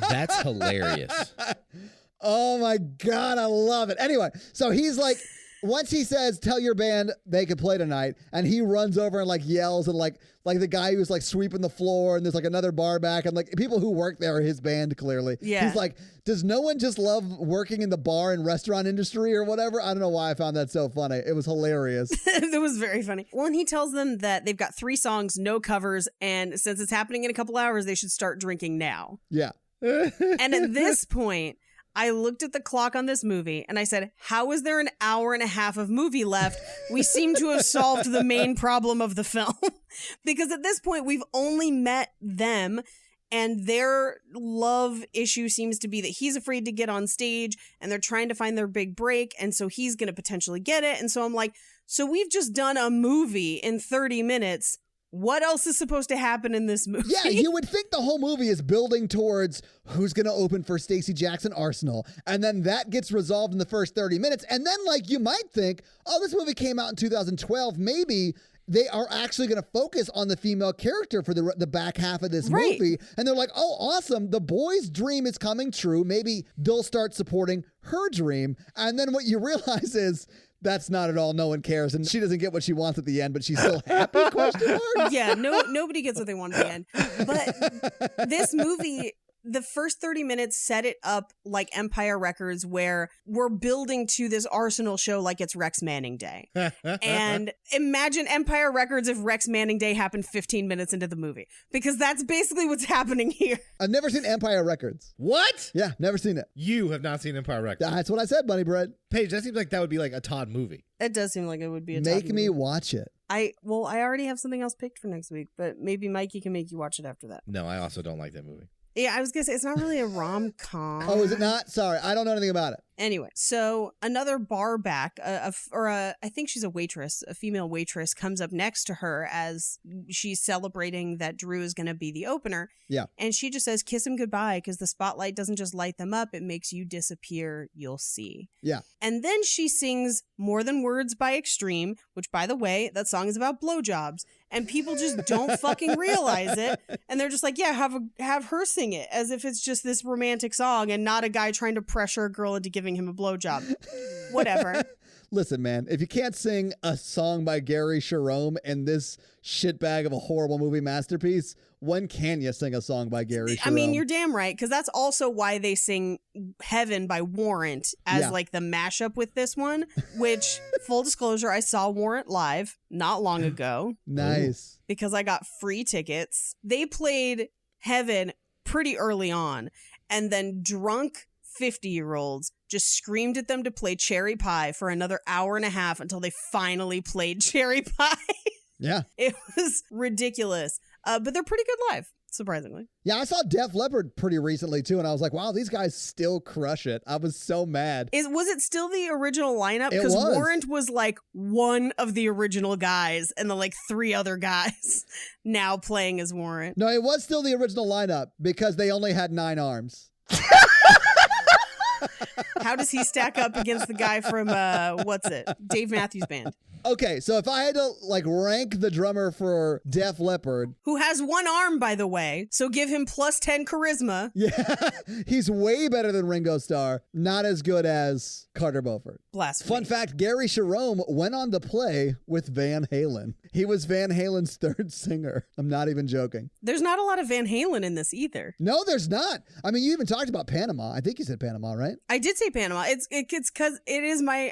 That's hilarious. Oh my God, I love it. Anyway, so he's like, once he says, tell your band they can play tonight, and he runs over and like yells and like the guy who's like sweeping the floor, and there's like another bar back, and like people who work there are his band clearly. Yeah. He's like, does no one just love working in the bar and restaurant industry or whatever? I don't know why I found that so funny. It was hilarious. It was very funny. Well, and he tells them that they've got 3 songs, no covers, and since it's happening in a couple hours, they should start drinking now. Yeah. And at this point, I looked at the clock on this movie and I said, how is there an hour and a half of movie left? We seem to have solved the main problem of the film. Because at this point, we've only met them and their love issue seems to be that he's afraid to get on stage and they're trying to find their big break. And so he's going to potentially get it. And so I'm like, so we've just done a movie in 30 minutes. What else is supposed to happen in this movie? Yeah, you would think the whole movie is building towards who's going to open for Stacey Jackson Arsenal. And then that gets resolved in the first 30 minutes. And then, like, you might think, oh, this movie came out in 2012. Maybe they are actually going to focus on the female character for the back half of this movie. And they're like, oh, awesome. The boy's dream is coming true. Maybe they'll start supporting her dream. And then what you realize is, that's not at all. No one cares. And she doesn't get what she wants at the end, but she's still happy, question mark? Yeah, nobody gets what they want at the end. But this movie, the first 30 minutes set it up like Empire Records, where we're building to this Arsenal show like it's Rex Manning Day. And imagine Empire Records if Rex Manning Day happened 15 minutes into the movie, because that's basically what's happening here. I've never seen Empire Records. What? Yeah, never seen it. You have not seen Empire Records. That's what I said, Bunny Bread. Paige, that seems like that would be like a Todd movie. It does seem like it would be a Make Todd me movie. watch it. I already have something else picked for next week, but maybe Mikey can make you watch it after that. No, I also don't like that movie. Yeah, I was gonna say it's not really a rom-com. Oh, is it not? Sorry, I don't know anything about it. Anyway, so another bar back, I think she's a waitress, a female waitress, comes up next to her as she's celebrating that Drew is going to be the opener. Yeah. And she just says, kiss him goodbye, because the spotlight doesn't just light them up, it makes you disappear, you'll see. Yeah. And then she sings More Than Words by Extreme, which, by the way, that song is about blowjobs. And people just don't fucking realize it. And they're just like, yeah, have her sing it, as if it's just this romantic song and not a guy trying to pressure a girl into giving him a blowjob. Whatever. Listen, man, if you can't sing a song by Gary Cherome in this shitbag of a horrible movie masterpiece, when can you sing a song by Gary Cherome? I mean, you're damn right, because that's also why they sing Heaven by Warrant as like the mashup with this one, which, full disclosure, I saw Warrant live not long ago. Nice. Because I got free tickets. They played Heaven pretty early on, and then drunk 50-year-olds just screamed at them to play Cherry Pie for another hour and a half until they finally played Cherry Pie. Yeah. It was ridiculous. But they're pretty good live, surprisingly. Yeah, I saw Def Leppard pretty recently, too, and I was like, wow, these guys still crush it. I was so mad. Was it still the original lineup? It Because was. Warrant was like one of the original guys, and then like three other guys now playing as Warrant. No, it was still the original lineup because they only had 9 arms. How does he stack up against the guy from, Dave Matthews Band? Okay, so if I had to like rank the drummer for Def Leppard, Who has one arm, by the way, so give him plus 10 charisma. yeah, he's way better than Ringo Starr, not as good as Carter Beauford. Blasphemy. Fun fact, Gary Cherome went on to play with Van Halen. He was Van Halen's third singer. I'm not even joking. There's not a lot of Van Halen in this either. No, there's not. I mean, you even talked about Panama. I think you said Panama, right? I did say Panama. It's because it is my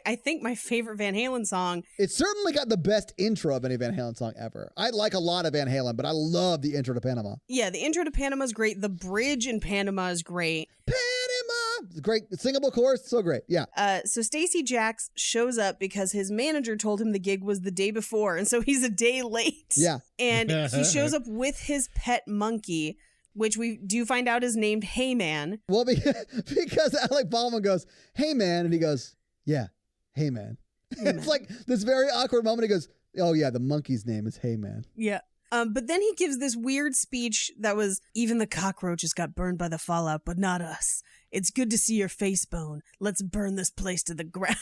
favorite Van Halen song. It's certainly got the best intro of any Van Halen song ever. I like a lot of Van Halen, but I love the intro to Panama. Yeah, the intro to Panama is great. The bridge in Panama is great. Panama! Great. Singable chorus. So great. Yeah. So Stacey Jacks shows up because his manager told him the gig was the day before, and so he's a day late. Yeah. And he shows up with his pet monkey, which we do find out is named Hey Man. Well, because Alec Baldwin goes, hey, man. And he goes, yeah, hey, man. It's like this very awkward moment. He goes, oh, yeah, the monkey's name is Hey Man. Yeah. But then he gives this weird speech that was, even the cockroaches got burned by the fallout, but not us. It's good to see your face bone. Let's burn this place to the ground.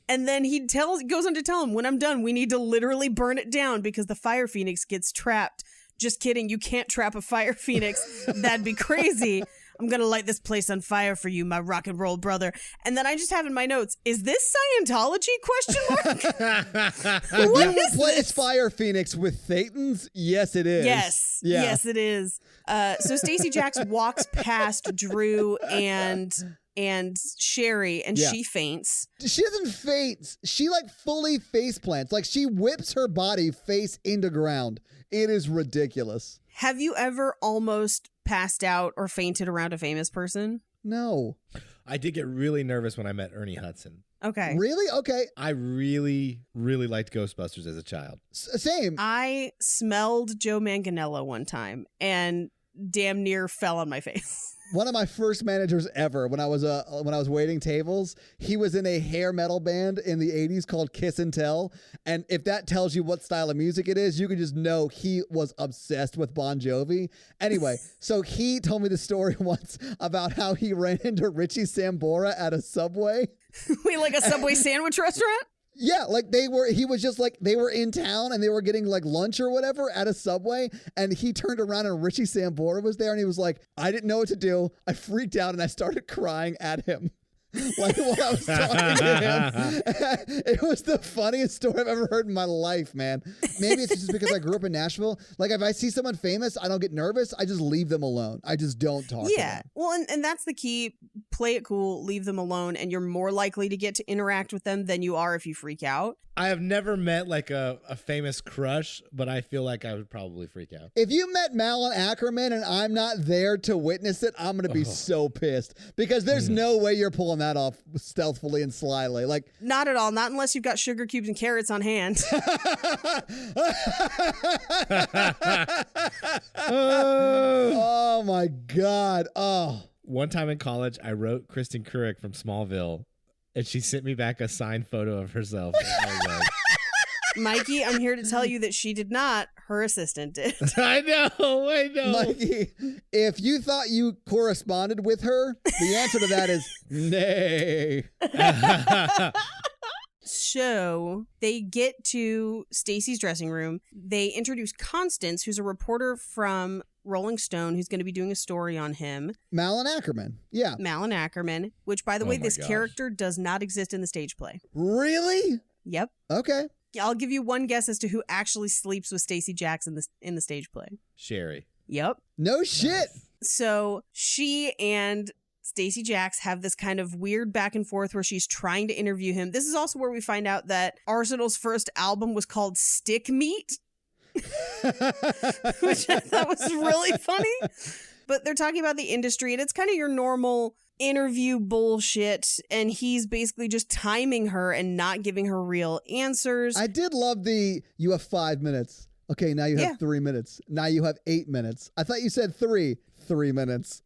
And then he goes on to tell him, when I'm done, we need to literally burn it down because the fire phoenix gets trapped. Just kidding. You can't trap a fire phoenix. That'd be crazy. I'm going to light this place on fire for you, my rock and roll brother. And then I just have in my notes, is this Scientology, question mark? What is Replace this? Fire Phoenix with Thetans? Yes, it is. Yes. Yeah. Yes, it is. So Stacey Jacks walks past Drew and Sherry, and Yeah. she faints. She doesn't faint. She like fully face plants. Like she whips her body face into ground. It is ridiculous. Have you ever almost passed out or fainted around a famous person? No. I did get really nervous when I met Ernie Hudson. Okay. Really? Okay. I really, really liked Ghostbusters as a child. Same. I smelled Joe Manganiello one time and damn near fell on my face. One of my first managers ever, when I was waiting tables, he was in a hair metal band in the 80s called Kiss and Tell. And if that tells you what style of music it is, you can just know he was obsessed with Bon Jovi. Anyway, so he told me the story once about how he ran into Richie Sambora at a Subway. Wait, like a Subway sandwich restaurant? Yeah, like they were in town and they were getting like lunch or whatever at a Subway, and he turned around and Richie Sambora was there and he was like, I didn't know what to do. I freaked out and I started crying at him. like while I was talking to him. It was the funniest story I've ever heard in my life, man. Maybe it's just because I grew up in Nashville. Like if I see someone famous, I don't get nervous. I just leave them alone. I just don't talk to them. Yeah. Well, and that's the key. Play it cool, leave them alone, and you're more likely to get to interact with them than you are if you freak out. I have never met like a famous crush, but I feel like I would probably freak out. If you met Malin Ackerman and I'm not there to witness it, I'm going to be so pissed because there's no way you're pulling that off stealthily and slyly. Like, Not at all. Not unless you've got sugar cubes and carrots on hand. oh my God. Oh. One time in college, I wrote Kristen Couric from Smallville, and she sent me back a signed photo of herself. I was like, Mikey, I'm here to tell you that she did not. Her assistant did. I know. Mikey, if you thought you corresponded with her, the answer to that is nay. So they get to Stacy's dressing room. They introduce Constance, who's a reporter from Rolling Stone, who's going to be doing a story on him. Malin Ackerman. Yeah. Malin Ackerman, which, by the way, my this gosh. character does not exist in the stage play. Really? Yep. Okay. I'll give you one guess as to who actually sleeps with Stacey Jackson in the stage play. Sherry. Yep. No shit. So she and Stacey Jax have this kind of weird back and forth where she's trying to interview him. This is also where we find out that Arsenal's first album was called Stick Meat, which I thought was really funny. But they're talking about the industry, and it's kind of your normal interview bullshit, and he's basically just timing her and not giving her real answers. I did love you have 5 minutes. Okay, now you have 3 minutes. Now you have 8 minutes. I thought you said 3 minutes.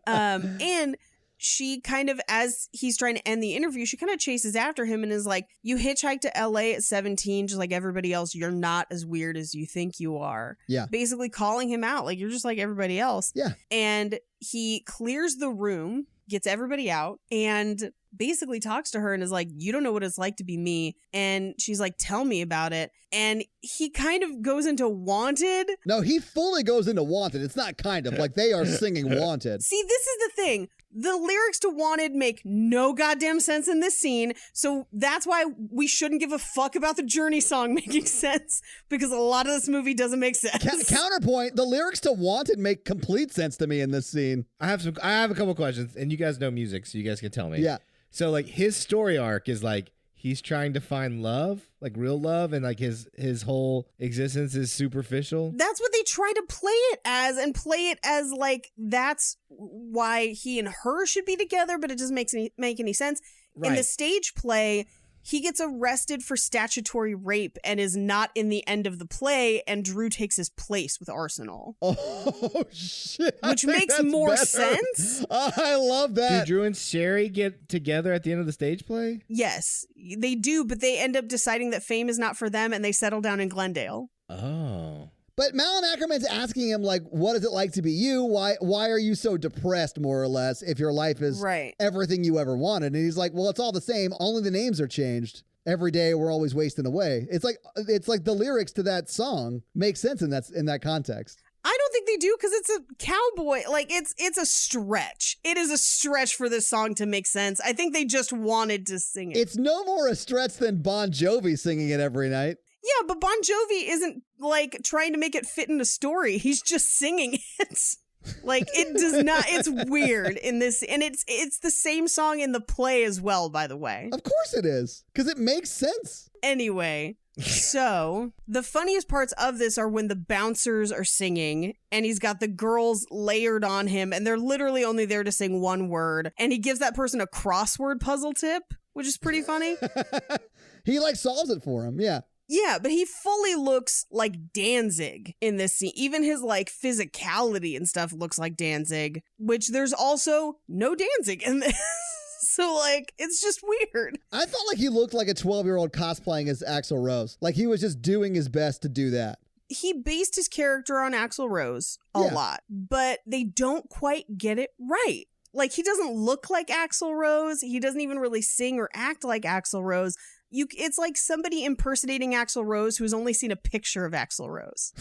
And she kind of, as he's trying to end the interview, she kind of chases after him and is like, you hitchhiked to LA at 17, just like everybody else. You're not as weird as you think you are. Yeah. Basically calling him out. Like, you're just like everybody else. Yeah. And he clears the room, gets everybody out, and basically talks to her and is like, you don't know what it's like to be me. And she's like, tell me about it. And he kind of goes into Wanted. No, he fully goes into Wanted. It's not kind of like they are singing Wanted. See, this is the thing. The lyrics to Wanted make no goddamn sense in this scene. So that's why we shouldn't give a fuck about the Journey song making sense, because a lot of this movie doesn't make sense. Counterpoint, the lyrics to Wanted make complete sense to me in this scene. I have a couple questions, and you guys know music, so you guys can tell me. Yeah. So like his story arc is like he's trying to find love, like real love, and like his whole existence is superficial. That's what they try to play it as, and play it as like that's why he and her should be together, but it doesn't make any sense. Right. In the stage play, he gets arrested for statutory rape and is not in the end of the play, and Drew takes his place with Arsenal. Oh, shit. Which makes more better. sense. I love that. Do Drew and Sherry get together at the end of the stage play? Yes, they do, but they end up deciding that fame is not for them, and they settle down in Glendale. Oh. But Malin Ackerman's asking him, like, what is it like to be you? Why are you so depressed, more or less, if your life is everything you ever wanted? And he's like, well, it's all the same. Only the names are changed. Every day we're always wasting away. It's like the lyrics to that song make sense in that context. I don't think they do, because it's a cowboy. Like, it's a stretch. It is a stretch for this song to make sense. I think they just wanted to sing it. It's no more a stretch than Bon Jovi singing it every night. Yeah, but Bon Jovi isn't, like, trying to make it fit in a story. He's just singing it. Like, it does not, it's weird in this, and it's the same song in the play as well, by the way. Of course it is, because it makes sense. Anyway, so the funniest parts of this are when the bouncers are singing, and he's got the girls layered on him, and they're literally only there to sing one word, and he gives that person a crossword puzzle tip, which is pretty funny. He, like, solves it for him, yeah. Yeah, but he fully looks like Danzig in this scene. Even his, like, physicality and stuff looks like Danzig, which there's also no Danzig in this. So, like, it's just weird. I felt like he looked like a 12-year-old cosplaying as Axl Rose. Like, he was just doing his best to do that. He based his character on Axl Rose a lot, but they don't quite get it right. Like, he doesn't look like Axl Rose. He doesn't even really sing or act like Axl Rose. It's like somebody impersonating Axl Rose who's only seen a picture of Axl Rose.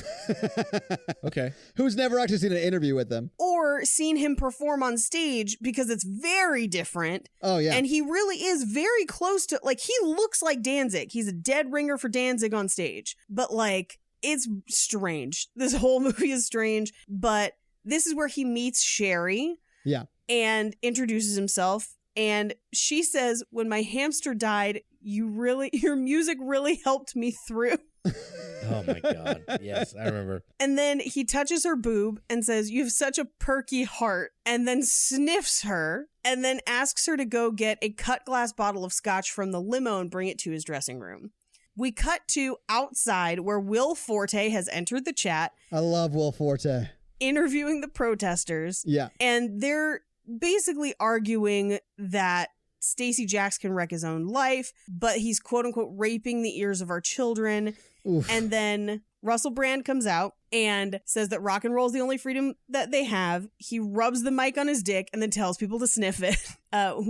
Okay. Who's never actually seen an interview with them. Or seen him perform on stage because it's very different. Oh, yeah. And he really is very close to, like, he looks like Danzig. He's a dead ringer for Danzig on stage. But, like, it's strange. This whole movie is strange. But this is where he meets Sherry. Yeah. And introduces himself. And she says, when my hamster died, your music really helped me through. Oh my God. Yes, I remember. And then he touches her boob and says, you have such a perky heart, and then sniffs her and then asks her to go get a cut glass bottle of scotch from the limo and bring it to his dressing room. We cut to outside where Will Forte has entered the chat. I love Will Forte. Interviewing the protesters. Yeah. And they're basically arguing that Stacey Jacks can wreck his own life, but he's quote unquote raping the ears of our children. Oof. And then Russell Brand comes out and says that rock and roll is the only freedom that they have. He rubs the mic on his dick and then tells people to sniff it.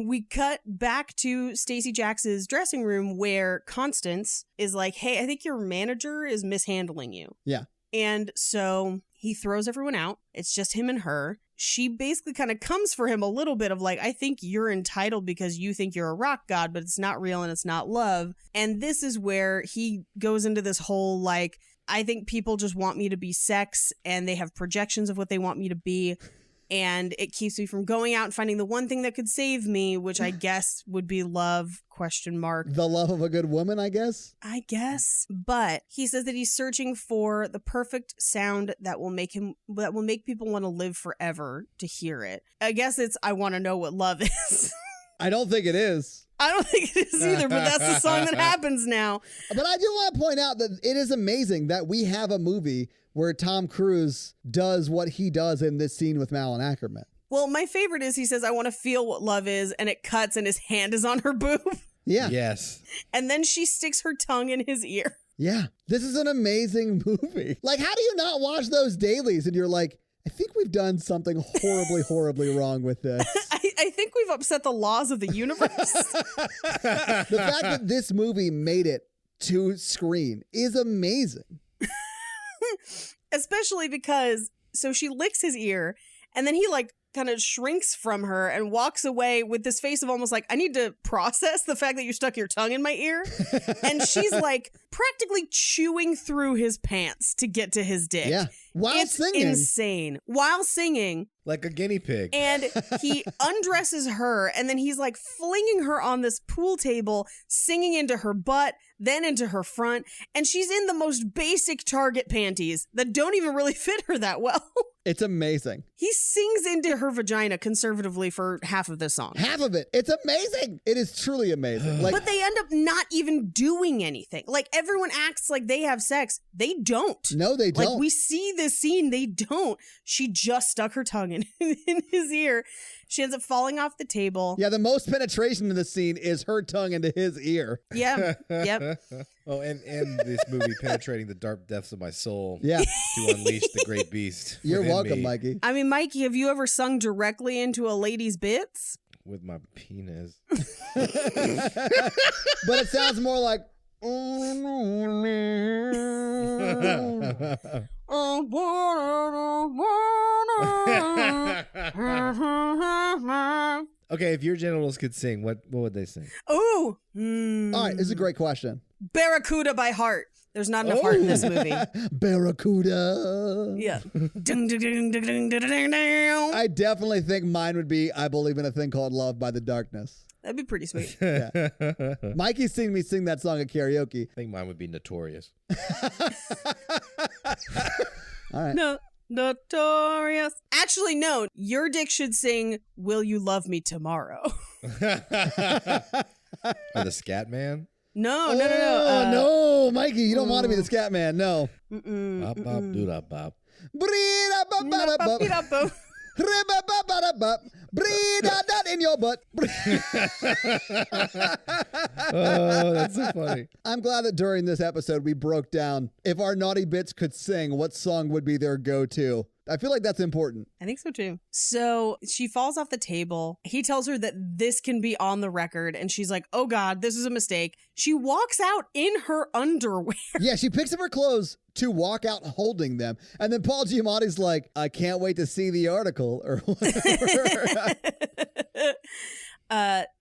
We cut back to Stacey Jacks' dressing room where Constance is like, hey, I think your manager is mishandling you. Yeah. And so he throws everyone out. It's just him and her. She basically kind of comes for him a little bit of like, I think you're entitled because you think you're a rock god, but it's not real and it's not love. And this is where he goes into this whole like, I think people just want me to be sex and they have projections of what they want me to be. And it keeps me from going out and finding the one thing that could save me, which I guess would be love, ? The love of a good woman, I guess? I guess. But he says that he's searching for the perfect sound that will make people want to live forever to hear it. I guess it's I Want to Know What Love Is. I don't think it is. I don't think it is either, but that's the song that happens now. But I do want to point out that it is amazing that we have a movie where Tom Cruise does what he does in this scene with Malin Ackerman. Well, my favorite is he says, I want to feel what love is, and it cuts and his hand is on her boob. Yeah. Yes. And then she sticks her tongue in his ear. Yeah. This is an amazing movie. Like, how do you not watch those dailies and you're like, I think we've done something horribly, horribly wrong with this. I think we've upset the laws of the universe. The fact that this movie made it to screen is amazing. Especially because, so she licks his ear and then he like kind of shrinks from her and walks away with this face of almost like, I need to process the fact that you stuck your tongue in my ear. And she's like practically chewing through his pants to get to his dick. Yeah. While singing. Insane. While singing. Like a guinea pig. And he undresses her and then he's like flinging her on this pool table, singing into her butt, then into her front. And she's in the most basic Target panties that don't even really fit her that well. It's amazing. He sings into her vagina conservatively for half of this song. Half of it. It's amazing. It is truly amazing. Like, but they end up not even doing anything. Like everyone acts like they have sex. They don't. No, they don't. Like we see this scene. They don't. She just stuck her tongue in his ear. She ends up falling off the table. Yeah, the most penetration in the scene is her tongue into his ear. Yeah. Yep. Oh, and this movie penetrating the dark depths of my soul. Yeah. To unleash the great beast. You're within welcome, me Mikey. I mean, Mikey, have you ever sung directly into a lady's bits? with my penis. But it sounds more like. Okay, if your genitals could sing, what would they sing? Ooh. All right, this is a great question. Barracuda by Heart. There's not enough heart in this movie. Barracuda. Yeah. Ding, ding, ding, ding, ding, ding, ding, ding. I definitely think mine would be I Believe in a Thing Called Love by The Darkness. That'd be pretty sweet. Yeah. Mikey's seen me sing that song at karaoke. I think mine would be Notorious. All right. No. Notorious. Actually, no. Your dick should sing Will You Love Me Tomorrow? Or the Scat Man? No. No, Mikey, you don't want to be the scat man. No. Bop, bop, doo da bop. In your butt. Oh, that's so funny. I'm glad that during this episode we broke down if our naughty bits could sing, what song would be their go-to. I feel like that's important. I think so too. So she falls off the table. He tells her that this can be on the record. And she's like, oh God, this is a mistake. She walks out in her underwear. Yeah, she picks up her clothes to walk out holding them. And then Paul Giamatti's like, I can't wait to see the article or whatever.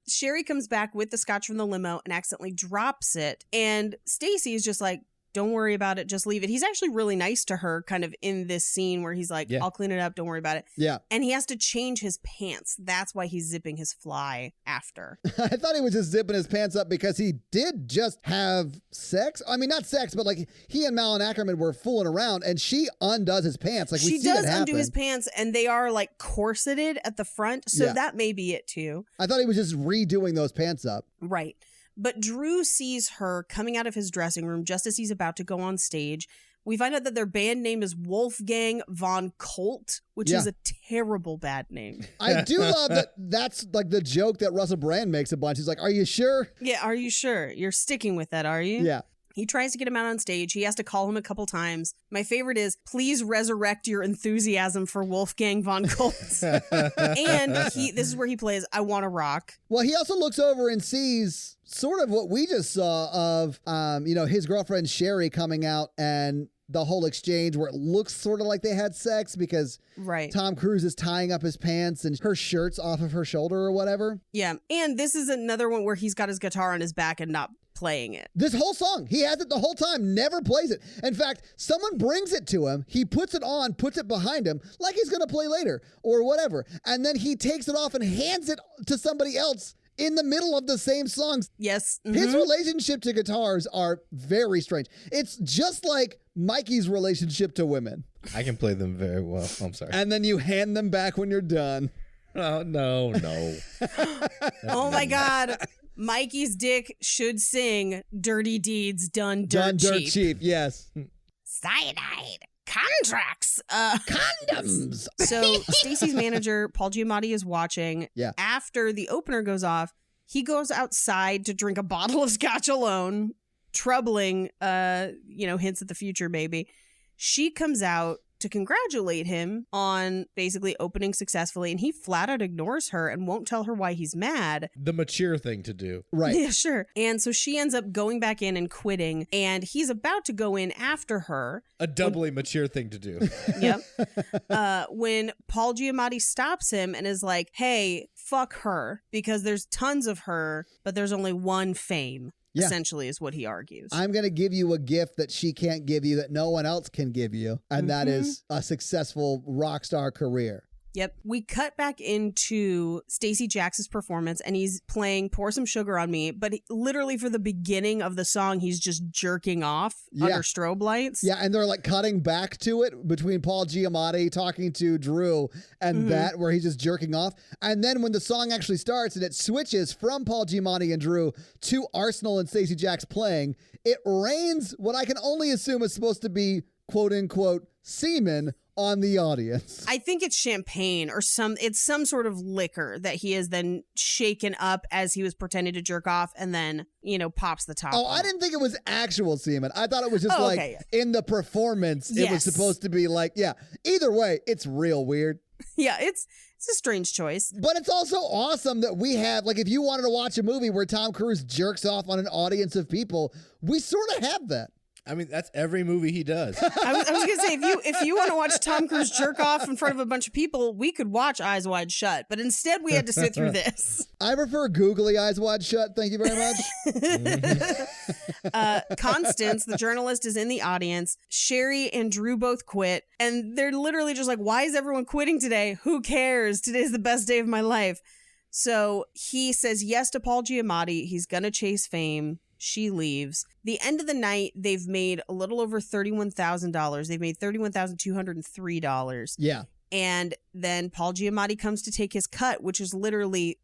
Sherry comes back with the scotch from the limo and accidentally drops it. And Stacy is just like, don't worry about it. Just leave it. He's actually really nice to her kind of in this scene where he's like, I'll clean it up. Don't worry about it. Yeah. And he has to change his pants. That's why he's zipping his fly after. I thought he was just zipping his pants up because he did just have sex. I mean, not sex, but like he and Malin Ackerman were fooling around and she undoes his pants. Like we she see does that undo happen. his pants and they are like corseted at the front. So that may be it too. I thought he was just redoing those pants up. Right. But Drew sees her coming out of his dressing room just as he's about to go on stage. We find out that their band name is Wolfgang von Colt, which is a terrible bad name. I do love that that's like the joke that Russell Brand makes a bunch. He's like, are you sure? Yeah, are you sure? You're sticking with that, are you? Yeah. He tries to get him out on stage. He has to call him a couple times. My favorite is, please resurrect your enthusiasm for Wolfgang von Colt. And this is where he plays I Wanna Rock. Well, he also looks over and sees sort of what we just saw of, his girlfriend Sherry coming out and the whole exchange where it looks sort of like they had sex because Tom Cruise is tying up his pants and her shirt's off of her shoulder or whatever. Yeah. And this is another one where he's got his guitar on his back and not playing it. This whole song, he has it the whole time, never plays it. In fact, someone brings it to him, he puts it on, puts it behind him, like he's going to play later or whatever. And then he takes it off and hands it to somebody else in the middle of the same songs. Yes. Mm-hmm. His relationship to guitars are very strange. It's just like Mikey's relationship to women. I can play them very well. I'm sorry. And then you hand them back when you're done. Oh, no. Oh my God. Mikey's dick should sing Dirty Deeds Done Dirt Done Cheap. Dirt Cheap, yes. Cyanide. Contracts. Condoms. So Stacy's manager, Paul Giamatti, is watching. Yeah. After the opener goes off, he goes outside to drink a bottle of scotch alone, troubling, hints at the future, maybe. She comes out to congratulate him on basically opening successfully, and he flat out ignores her and won't tell her why he's mad. The mature thing to do. Right. Yeah, sure. And so she ends up going back in and quitting, and he's about to go in after her. A doubly mature thing to do. Yep. When Paul Giamatti stops him and is like, hey, fuck her, because there's tons of her, but there's only one Fame. Yeah. Essentially is what he argues. I'm going to give you a gift that she can't give you, that no one else can give you, and that is a successful rock star career. Yep. We cut back into Stacey Jax's performance, and he's playing Pour Some Sugar on Me, but literally for the beginning of the song, he's just jerking off under strobe lights. Yeah, and they're like cutting back to it between Paul Giamatti talking to Drew and that where he's just jerking off. And then when the song actually starts and it switches from Paul Giamatti and Drew to Arsenal and Stacey Jax playing, it rains what I can only assume is supposed to be quote unquote semen on the audience. I think it's champagne or it's some sort of liquor that he has then shaken up as he was pretending to jerk off and then, pops the top. Oh, I didn't think it was actual semen. I thought it was just in the performance, it was supposed to be like, either way, it's real weird. Yeah, it's a strange choice. But it's also awesome that we have, like, if you wanted to watch a movie where Tom Cruise jerks off on an audience of people, we sort of have that. I mean, that's every movie he does. I was going to say, if you want to watch Tom Cruise jerk off in front of a bunch of people, we could watch Eyes Wide Shut. But instead, we had to sit through this. I prefer googly Eyes Wide Shut. Thank you very much. Constance, the journalist, is in the audience. Sherry and Drew both quit. And they're literally just like, why is everyone quitting today? Who cares? Today's the best day of my life. So he says yes to Paul Giamatti. He's going to chase fame. She leaves. The end of the night, they've made a little over $31,000. They've made $31,203. Yeah. And then Paul Giamatti comes to take his cut, which is literally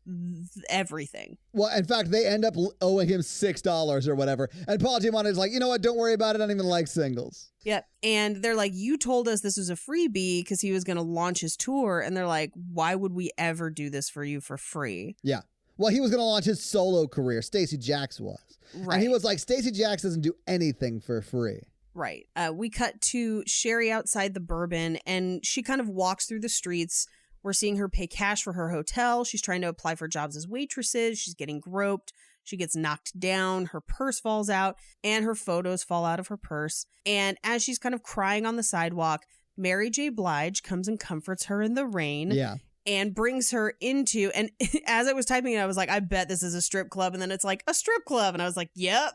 everything. Well, in fact, they end up owing him $6 or whatever. And Paul Giamatti's like, you know what? Don't worry about it. I don't even like singles. Yep. And they're like, you told us this was a freebie because he was going to launch his tour. And they're like, why would we ever do this for you for free? Yeah. Well, he was going to launch his solo career. Stacey Jax was. Right. And he was like, Stacey Jax doesn't do anything for free. Right. We cut to Sherry outside the Bourbon, and she kind of walks through the streets. We're seeing her pay cash for her hotel. She's trying to apply for jobs as waitresses. She's getting groped. She gets knocked down. Her purse falls out, and her photos fall out of her purse. And as she's kind of crying on the sidewalk, Mary J. Blige comes and comforts her in the rain. Yeah. And brings her into, and as I was typing it, I was like, I bet this is a strip club. And then it's like, a strip club. And I was like, yep.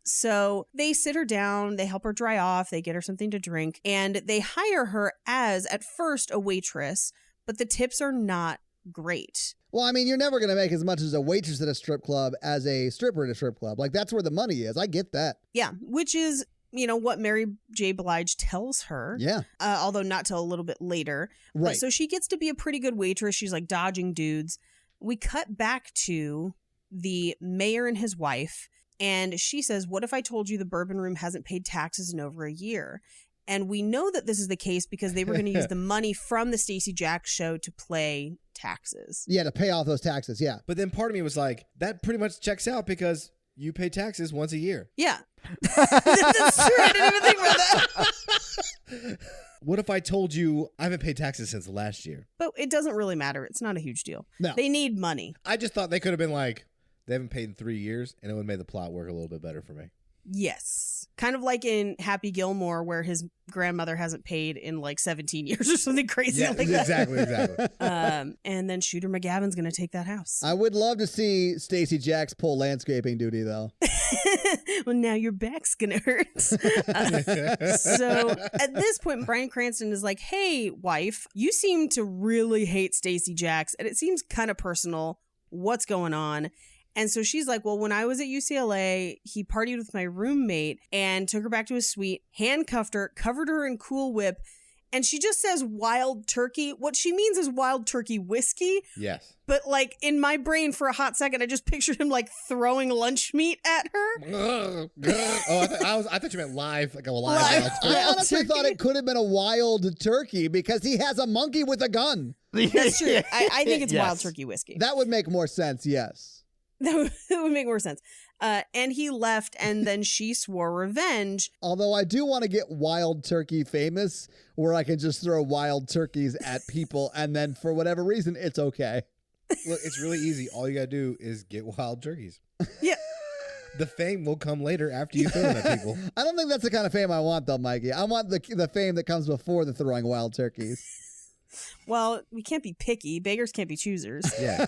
So they sit her down, they help her dry off, they get her something to drink, and they hire her as, at first, a waitress, but the tips are not great. Well, I mean, you're never going to make as much as a waitress at a strip club as a stripper at a strip club. Like, that's where the money is. I get that. Yeah, which is, you know, what Mary J. Blige tells her. Yeah. Although not till a little bit later. Right. So she gets to be a pretty good waitress. She's like dodging dudes. We cut back to the mayor and his wife, and she says, what if I told you the Bourbon Room hasn't paid taxes in over a year? And we know that this is the case because they were going to use the money from the Stacey Jaxx show to play taxes. Yeah, to pay off those taxes, yeah. But then part of me was like, that pretty much checks out because you pay taxes once a year. Yeah. That's true. I didn't even think about that. What if I told you I haven't paid taxes since last year? But it doesn't really matter. It's not a huge deal. No. They need money. I just thought they could have been like, they haven't paid in 3 years, and it would have made the plot work a little bit better for me. Yes. Kind of like in Happy Gilmore, where his grandmother hasn't paid in like 17 years or something crazy like that. Exactly. And then Shooter McGavin's going to take that house. I would love to see Stacey Jaxx pull landscaping duty, though. Well, now your back's going to hurt. So at this point, Bryan Cranston is like, hey, wife, you seem to really hate Stacey Jaxx, and it seems kind of personal. What's going on? And so she's like, well, when I was at UCLA, he partied with my roommate and took her back to his suite, handcuffed her, covered her in Cool Whip, and she just says wild turkey. What she means is wild turkey whiskey. Yes. But like in my brain for a hot second, I just pictured him like throwing lunch meat at her. Oh, I thought you meant live, like a live. Live. I honestly turkey. thought it could have been a wild turkey because he has a monkey with a gun. That's true. I think it's Yes. wild turkey whiskey. That would make more sense, yes. That would make more sense. And he left, and then she swore revenge. Although I do want to get wild turkey famous, where I can just throw wild turkeys at people, and then for whatever reason, it's okay. Look, it's really easy. All you got to do is get wild turkeys. Yeah. The fame will come later after you throw them at people. I don't think that's the kind of fame I want, though, Mikey. I want the fame that comes before the throwing wild turkeys. Well, we can't be picky. Beggars can't be choosers. Yeah.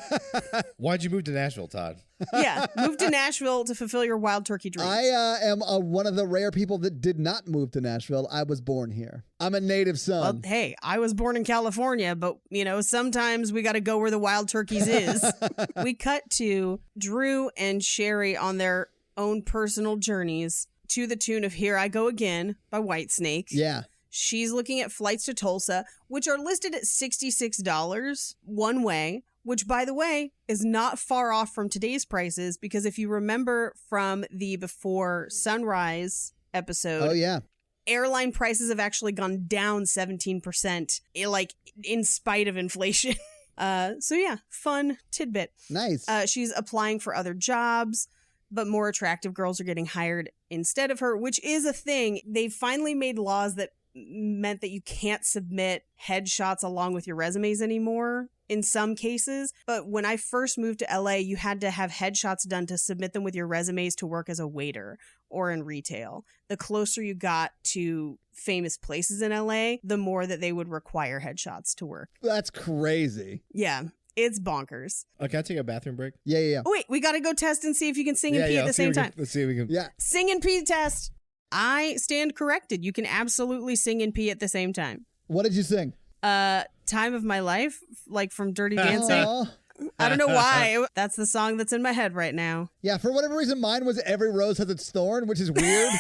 Why'd you move to Nashville, Todd? Yeah. Move to Nashville to fulfill your wild turkey dreams. I am one of the rare people that did not move to Nashville. I was born here. I'm a native Well, son. hey, I was born in California, but, you know, sometimes we got to go where the wild turkeys is. We cut to Drew and Sherry on their own personal journeys to the tune of Here I Go Again by Whitesnake. Yeah. She's looking at flights to Tulsa, which are listed at $66 one way, which, by the way, is not far off from today's prices, because if you remember from the Before Sunrise episode, Oh, yeah. airline prices have actually gone down 17%, like in spite of inflation. So yeah, fun tidbit. Nice. She's applying for other jobs, but more attractive girls are getting hired instead of her, which is a thing. They finally made laws that meant that you can't submit headshots along with your resumes anymore in some cases. But when I first moved to LA, you had to have headshots done to submit them with your resumes to work as a waiter or in retail. The closer you got to famous places in LA, the more that they would require headshots to work. That's crazy. Yeah, it's bonkers. Can I take a bathroom break? Yeah. Oh, wait, we got to go test and see if you can sing and pee at the let's see same if we time. can- Let's see if we can. Yeah. Sing and pee test. I stand corrected. You can absolutely sing and pee at the same time. What did you sing? Time of My Life, like from Dirty Dancing. Aw. I don't know why. That's the song that's in my head right now. Yeah, for whatever reason, mine was Every Rose Has Its Thorn, which is weird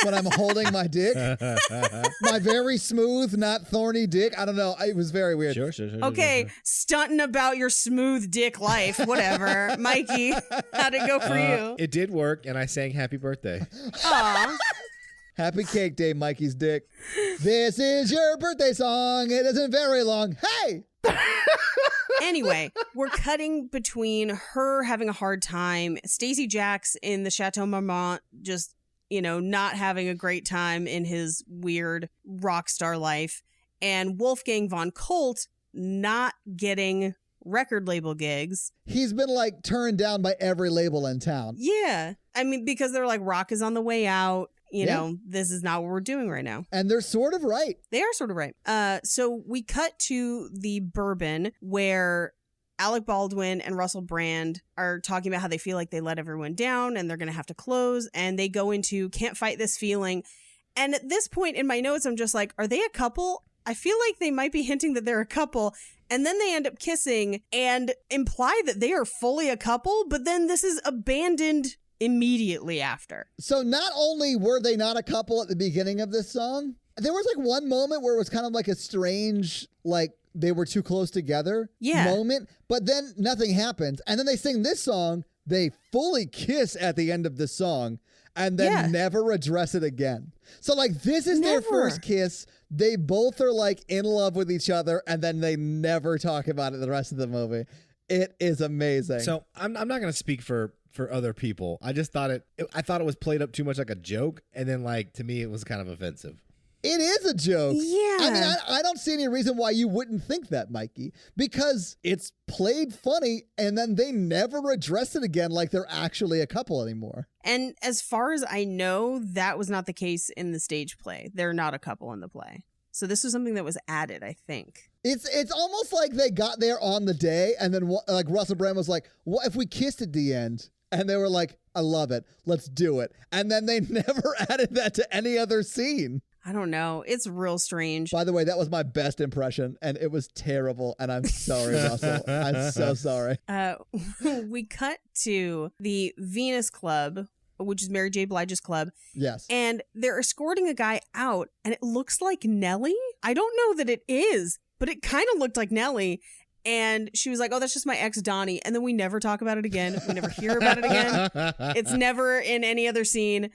when I'm holding my dick. My very smooth, not thorny dick. I don't know. It was very weird. Sure. Okay, stunting about your smooth dick life. Whatever. Mikey, how'd it go for you? It did work, and I sang Happy Birthday. Aw. Happy Cake Day, Mikey's dick. This is your birthday song. It isn't very long. Hey! Anyway, we're cutting between her having a hard time, Stacey Jaxx in the Chateau Marmont just not having a great time in his weird rock star life. And Wolfgang von Colt not getting record label gigs. He's been like turned down by every label in town. Yeah. I mean, because they're like, rock is on the way out. This is not what we're doing right now. And they're sort of right. They are sort of right. So we cut to the Bourbon where Alec Baldwin and Russell Brand are talking about how they feel like they let everyone down and they're going to have to close. And they go into can't fight this feeling. And at this point in my notes, I'm just like, are they a couple? I feel like they might be hinting that they're a couple. And then they end up kissing and imply that they are fully a couple. But then this is abandoned immediately after. So not only were they not a couple at the beginning of this song, there was like one moment where it was kind of like a strange, like they were too close together moment, but then nothing happens. And then they sing this song, they fully kiss at the end of the song and then never address it again. So like this is their first kiss. They both are like in love with each other and then they never talk about it the rest of the movie. It is amazing. So I'm not going to speak for other people. I just thought it was played up too much like a joke. And then like, to me, it was kind of offensive. It is a joke. Yeah. I mean, I don't see any reason why you wouldn't think that, Mikey, because it's played funny and then they never address it again like they're actually a couple anymore. And as far as I know, that was not the case in the stage play. They're not a couple in the play. So this was something that was added, I think. It's almost like they got there on the day and then like Russell Brand was like, what if we kissed at the end? And they were like, I love it. Let's do it. And then they never added that to any other scene. I don't know. It's real strange. By the way, that was my best impression, and it was terrible, and I'm sorry, Russell. I'm so sorry. We cut to the Venus Club, which is Mary J. Blige's club. Yes. And they're escorting a guy out, and it looks like Nelly. I don't know that it is, but it kind of looked like Nelly. And she was like, oh, that's just my ex, Donnie. And then we never talk about it again. We never hear about it again. It's never in any other scene.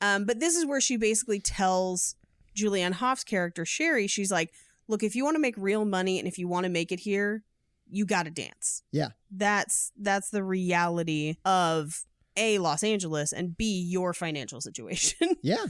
But this is where she basically tells Julianne Hought's character, Sherry, she's like, look, if you want to make real money and if you want to make it here, you got to dance. Yeah. That's the reality of A, Los Angeles, and B, your financial situation. Yeah.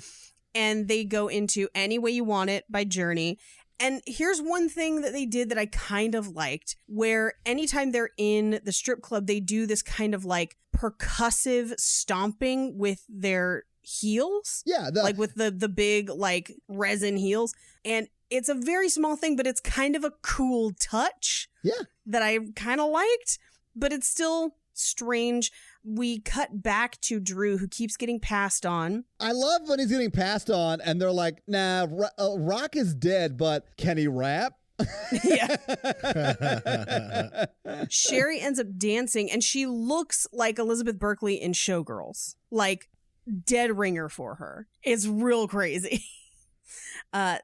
And they go into Any Way You Want It by Journey. And here's one thing that they did that I kind of liked, where anytime they're in the strip club, they do this kind of like percussive stomping with their heels. Yeah. Like with the big like resin heels. And it's a very small thing, but it's kind of a cool touch. Yeah. That I kind of liked, but it's still strange. We cut back to Drew, who keeps getting passed on. I love when he's getting passed on and they're like, nah, Rock is dead, but can he rap? Yeah. Sherry ends up dancing and she looks like Elizabeth Berkley in Showgirls. Like dead ringer for her. It's real crazy.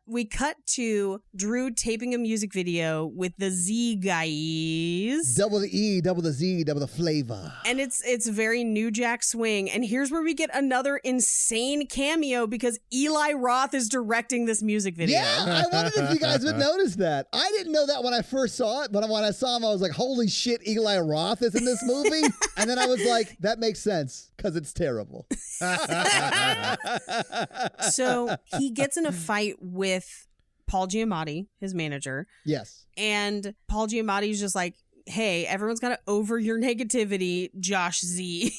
We cut to Drew taping a music video with the Z guys. Double the E, double the Z, double the flavor. And it's very New Jack Swing. And here's where we get another insane cameo because Eli Roth is directing this music video. Yeah, I wondered if you guys would notice that. I didn't know that when I first saw it, but when I saw him, I was like, holy shit, Eli Roth is in this movie? And then I was like, that makes sense because it's terrible. So he gets in a fight with Paul Giamatti, his manager. Yes. And Paul Giamatti's just like, hey, everyone's got to over your negativity, Josh Z.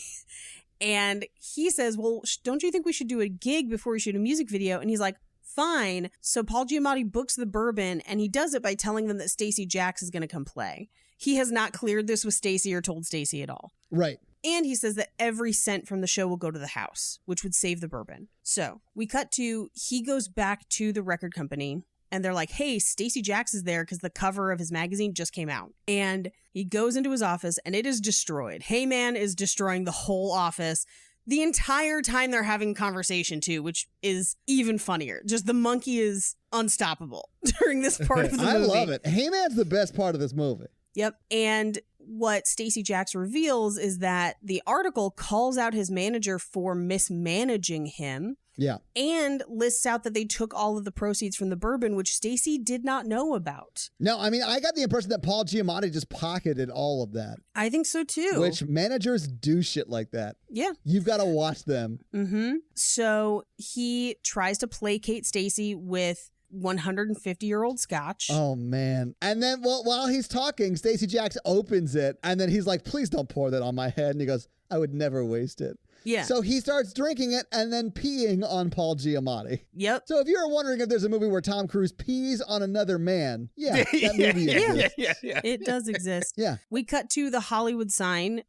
And he says, well, don't you think we should do a gig before we shoot a music video? And he's like, fine. So Paul Giamatti books the Bourbon, and he does it by telling them that Stacey Jax is going to come play. He has not cleared this with Stacey or told Stacey at all. Right. And he says that every cent from the show will go to the house, which would save the Bourbon. So we cut to, he goes back to the record company and they're like, hey, Stacey Jax is there because the cover of his magazine just came out. And he goes into his office and it is destroyed. Heyman is destroying the whole office the entire time they're having conversation too, which is even funnier. Just the monkey is unstoppable during this part of the movie. I love it. Heyman's the best part of this movie. Yep. And what Stacey Jacks reveals is that the article calls out his manager for mismanaging him. Yeah. And lists out that they took all of the proceeds from the bourbon, which Stacey did not know about. No, I mean, I got the impression that Paul Giamatti just pocketed all of that. I think so too. Which managers do shit like that. Yeah. You've got to watch them. Mm-hmm. So he tries to placate Stacey with 150-year-old scotch. Oh, man. And then while he's talking, Stacey Jacks opens it, and then he's like, please don't pour that on my head. And he goes, I would never waste it. Yeah. So he starts drinking it and then peeing on Paul Giamatti. Yep. So if you're wondering if there's a movie where Tom Cruise pees on another man, that movie exists. Yeah. It does exist. Yeah. We cut to the Hollywood sign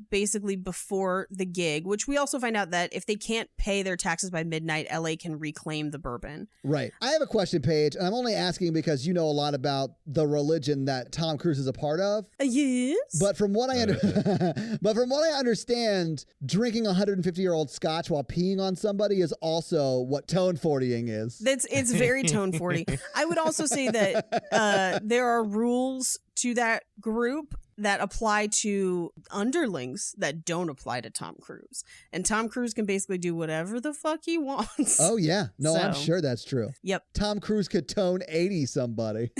basically before the gig, which we also find out that if they can't pay their taxes by midnight, LA can reclaim the bourbon. Right. I have a question, Paige, and I'm only asking because you know a lot about the religion that Tom Cruise is a part of. Yes. But from what I understand, drinking 150-year-old scotch while peeing on somebody is also what tone 40ing is. It's very tone 40. I would also say that there are rules to that group that apply to underlings that don't apply to Tom Cruise. And Tom Cruise can basically do whatever the fuck he wants. Oh, yeah. No, I'm So- sure that's true. Yep. Tom Cruise could tone 80 somebody.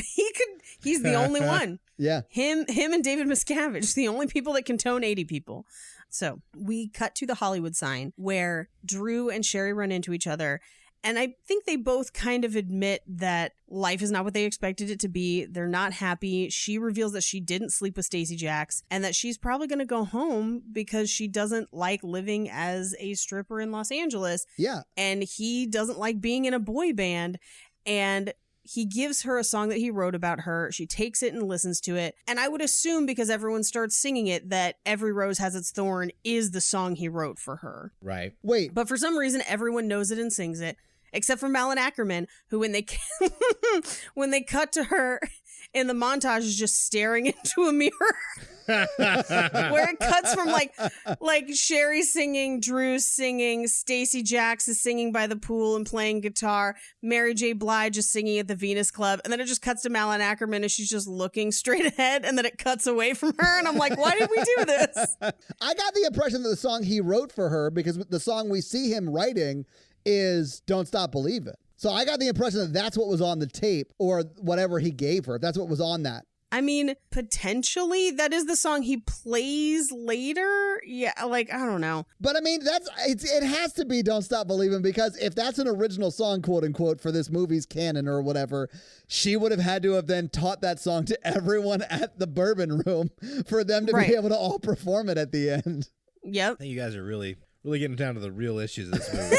He's the only one. Yeah. Him and David Miscavige, the only people that can tone 80 people. So we cut to the Hollywood sign where Drew and Sherry run into each other. And I think they both kind of admit that life is not what they expected it to be. They're not happy. She reveals that she didn't sleep with Stacey Jacks and that she's probably going to go home because she doesn't like living as a stripper in Los Angeles. Yeah. And he doesn't like being in a boy band. And he gives her a song that he wrote about her. She takes it and listens to it. And I would assume because everyone starts singing it that Every Rose Has Its Thorn is the song he wrote for her. Right. Wait. But for some reason, everyone knows it and sings it, except for Malin Ackerman, who when they cut to her in the montage is just staring into a mirror. Where it cuts from like Sherry singing, Drew singing, Stacey Jacks is singing by the pool and playing guitar, Mary J. Blige is singing at the Venus Club, and then it just cuts to Malin Ackerman and she's just looking straight ahead, and then it cuts away from her, and I'm like, why did we do this? I got the impression that the song he wrote for her, because the song we see him writing is Don't Stop Believin'. So I got the impression that that's what was on the tape or whatever he gave her. That's what was on that. I mean, potentially that is the song he plays later. Yeah, like, I don't know. But I mean, it has to be Don't Stop Believin', because if that's an original song, quote unquote, for this movie's canon or whatever, she would have had to have then taught that song to everyone at the Bourbon Room for them to be able to all perform it at the end. Yep. I think you guys are really getting down to the real issues of this movie.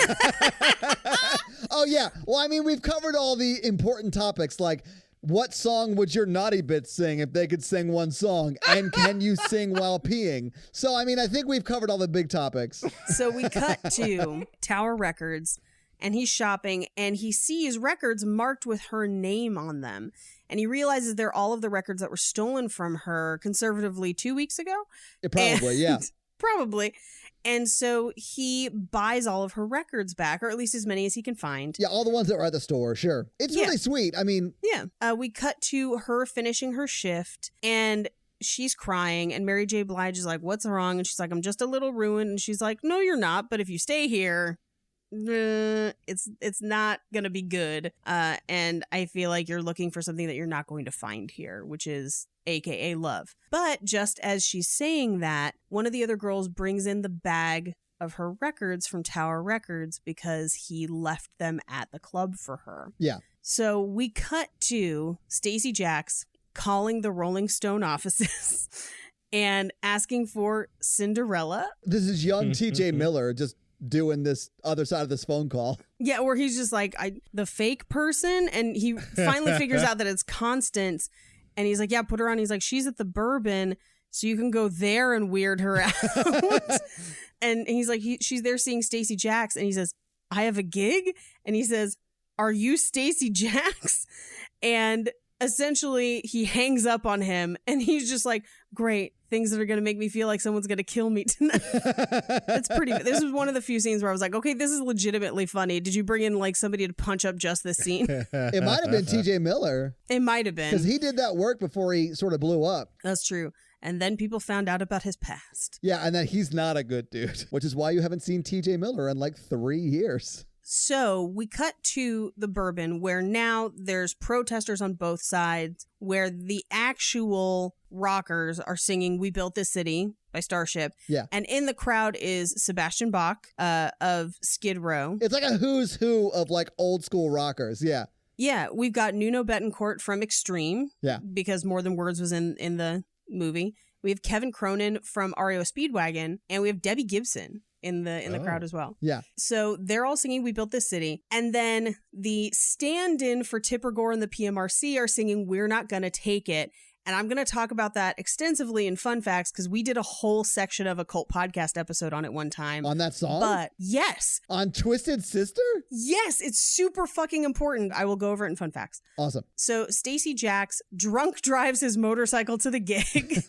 Oh, yeah. Well, I mean, we've covered all the important topics, like what song would your naughty bits sing if they could sing one song? And can you sing while peeing? So, I mean, I think we've covered all the big topics. So we cut to Tower Records, and he's shopping, and he sees records marked with her name on them. And he realizes they're all of the records that were stolen from her conservatively 2 weeks ago. Yeah. Probably. And so he buys all of her records back, or at least as many as he can find. Yeah, all the ones that were at the store, sure. It's really sweet. I mean... Yeah. We cut to her finishing her shift, and she's crying, and Mary J. Blige is like, what's wrong? And she's like, I'm just a little ruined. And she's like, no, you're not. But if you stay here, it's not going to be good. And I feel like you're looking for something that you're not going to find here, which is AKA love. But just as she's saying that, one of the other girls brings in the bag of her records from Tower Records because he left them at the club for her. Yeah. So we cut to Stacey Jacks calling the Rolling Stone offices and asking for Cinderella. This is young TJ Miller just doing this other side of this phone call. Yeah, where he's just like, the fake person, and he finally figures out that it's Constance. And he's like, yeah, put her on. He's like, she's at the Bourbon, so you can go there and weird her out. And he's like, she's there seeing Stacey Jacks. And he says, I have a gig? And he says, are you Stacey Jacks? And essentially, he hangs up on him. And he's just like, great, things that are going to make me feel like someone's going to kill me tonight. This was one of the few scenes where I was like, okay, this is legitimately funny. Did you bring in like somebody to punch up just this scene? It might have been TJ Miller. It might have been. Because he did that work before he sort of blew up. That's true. And then people found out about his past. Yeah, and that he's not a good dude, which is why you haven't seen TJ Miller in like 3 years. So we cut to the Bourbon, where now there's protesters on both sides, where the actual rockers are singing We Built This City by Starship. Yeah. And in the crowd is Sebastian Bach of Skid Row. It's like a who's who of like old school rockers. Yeah. Yeah, we've got Nuno Bettencourt from Extreme. Yeah. Because More Than Words was in the movie. We have Kevin Cronin from REO Speedwagon, and we have Debbie Gibson in the crowd as well. Yeah. So they're all singing We Built This City. And then the stand-in for Tipper Gore and the PMRC are singing We're Not Gonna Take It. And I'm going to talk about that extensively in Fun Facts because we did a whole section of a cult podcast episode on it one time. On that song? But yes. On Twisted Sister? Yes, it's super fucking important. I will go over it in Fun Facts. Awesome. So Stacey Jacks drunk drives his motorcycle to the gig.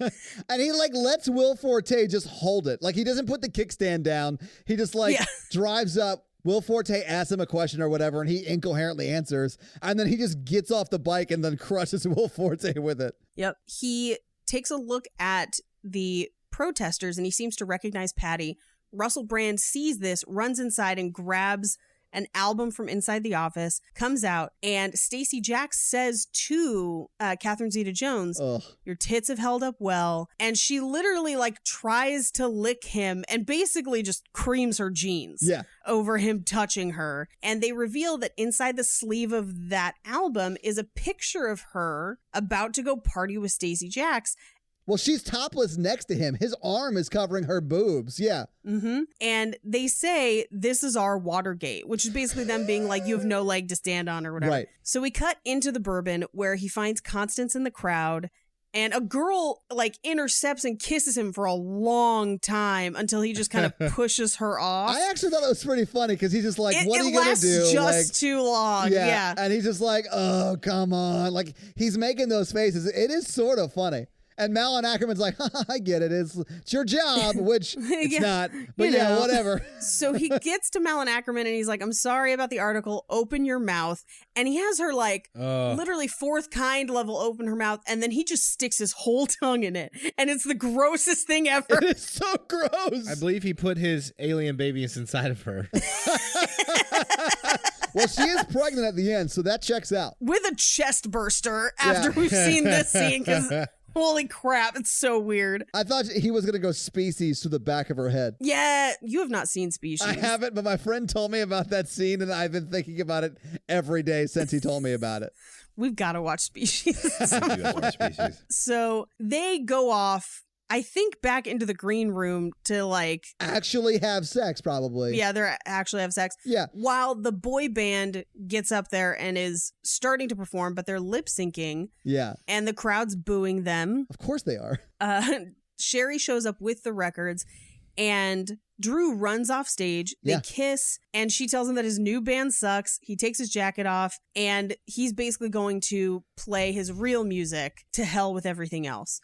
And he like lets Will Forte just hold it. Like he doesn't put the kickstand down. He just like drives up. Will Forte asks him a question or whatever, and he incoherently answers, and then he just gets off the bike and then crushes Will Forte with it. Yep. He takes a look at the protesters, and he seems to recognize Patty. Russell Brand sees this, runs inside, and grabs an album from inside the office, comes out, and Stacey Jacks says to Catherine Zeta-Jones, your tits have held up well. And she literally like tries to lick him and basically just creams her jeans over him touching her. And they reveal that inside the sleeve of that album is a picture of her about to go party with Stacey Jacks. Well, she's topless next to him. His arm is covering her boobs. Yeah. Mm-hmm. And they say, this is our Watergate, which is basically them being like, you have no leg to stand on or whatever. Right. So we cut into the Bourbon where he finds Constance in the crowd. And a girl like intercepts and kisses him for a long time until he just kind of pushes her off. I actually thought that was pretty funny because he's just like, what are you going to do? It lasts just like, too long. Yeah. And he's just like, oh, come on. Like he's making those faces. It is sort of funny. And Malin Ackerman's like, I get it. It's your job, which it's not. But you know. Whatever. So he gets to Malin Ackerman and he's like, I'm sorry about the article. Open your mouth. And he has her like literally fourth kind level open her mouth. And then he just sticks his whole tongue in it. And it's the grossest thing ever. It is so gross. I believe he put his alien babies inside of her. Well, she is pregnant at the end, so that checks out. With a chest burster after we've seen this scene because... Holy crap, it's so weird. I thought he was going to go Species to the back of her head. Yeah, you have not seen Species. I haven't, but my friend told me about that scene, and I've been thinking about it every day since he told me about it. We've got to watch Species. You guys watch Species. So they go off, I think, back into the green room to like... Actually have sex, probably. Yeah, they actually have sex. Yeah. While the boy band gets up there and is starting to perform, but they're lip syncing. Yeah. And the crowd's booing them. Of course they are. Sherry shows up with the records and Drew runs off stage. They kiss and she tells him that his new band sucks. He takes his jacket off and he's basically going to play his real music to hell with everything else.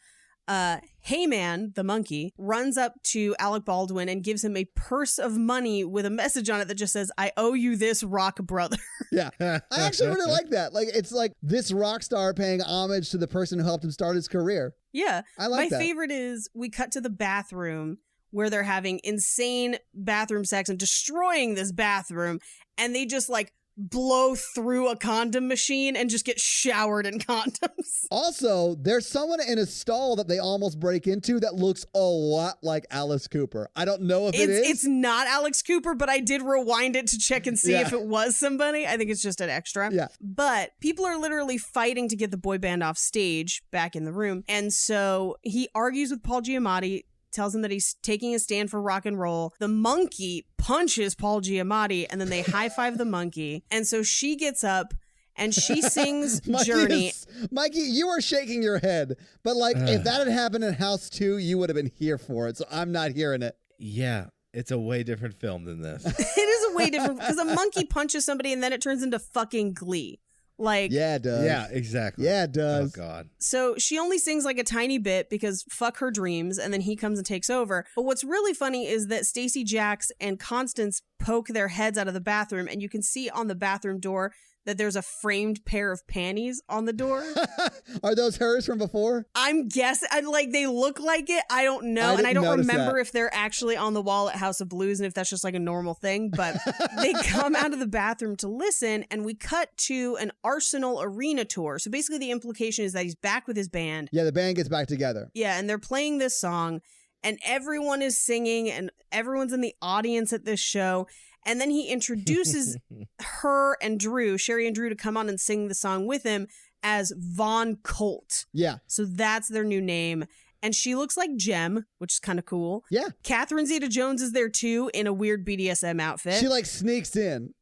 Heyman, the monkey, runs up to Alec Baldwin and gives him a purse of money with a message on it that just says, I owe you this, rock brother. Yeah. I actually really like that. Like, it's like this rock star paying homage to the person who helped him start his career. Yeah. I like that. My favorite is we cut to the bathroom where they're having insane bathroom sex and destroying this bathroom. And they just like blow through a condom machine and just get showered in condoms. Also, there's someone in a stall that they almost break into that looks a lot like Alice Cooper. I don't know if it is. It's not Alex Cooper, but I did rewind it to check and see if it was somebody. I think it's just an extra. Yeah. But people are literally fighting to get the boy band off stage back in the room. And so he argues with Paul Giamatti, tells him that he's taking a stand for rock and roll. The monkey punches Paul Giamatti and then they high-five the monkey. And so she gets up and she sings Journey. Mikey, you are shaking your head. But like if that had happened in House 2, you would have been here for it. So I'm not hearing it. Yeah, it's a way different film than this. It is a way different because a monkey punches somebody and then it turns into fucking Glee. Like, yeah, it does. Yeah, exactly. Yeah, it does. Oh, God. So she only sings like a tiny bit because fuck her dreams, and then he comes and takes over. But what's really funny is that Stacey Jacks and Constance poke their heads out of the bathroom, and you can see on the bathroom door that there's a framed pair of panties on the door. Are those hers from before? I'm guessing, like, they look like it. I don't know. And I don't remember if they're actually on the wall at House of Blues and if that's just like a normal thing. But they come out of the bathroom to listen, and we cut to an Arsenal arena tour. So basically the implication is that he's back with his band. Yeah, the band gets back together. Yeah, and they're playing this song, and everyone is singing, and everyone's in the audience at this show. And then he introduces her and Drew, Sherry and Drew, to come on and sing the song with him as Von Colt. Yeah. So that's their new name. And she looks like Jem, which is kind of cool. Yeah. Catherine Zeta-Jones is there too in a weird BDSM outfit. She like sneaks in.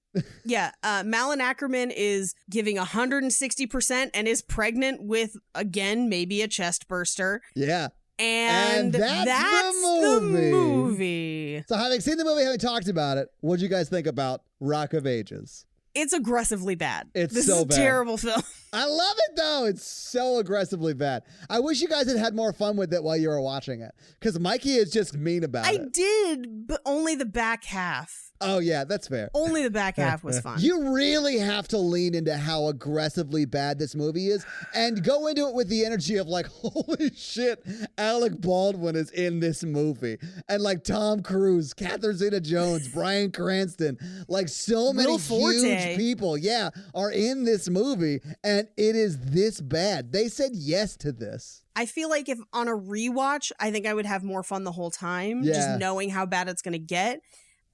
Yeah. Malin Ackerman is giving 160% and is pregnant with, again, maybe a chest burster. Yeah. And that's the movie. So having seen the movie, having talked about it, what'd you guys think about Rock of Ages? It's aggressively bad. This is so a bad. terrible film. I love it though. It's so aggressively bad. I wish you guys had more fun with it while you were watching it. Because Mikey is just mean about it. I did, but only the back half. Oh yeah, that's fair. Only the back half was fun. You really have to lean into how aggressively bad this movie is and go into it with the energy of like, holy shit, Alec Baldwin is in this movie. And like Tom Cruise, Catherine Zeta-Jones, Bryan Cranston, like so many Will Forte. huge people, yeah, are in this movie. And it is this bad. They said yes to this. I feel like if on a rewatch, I think I would have more fun the whole time, Yeah. just knowing how bad it's going to get.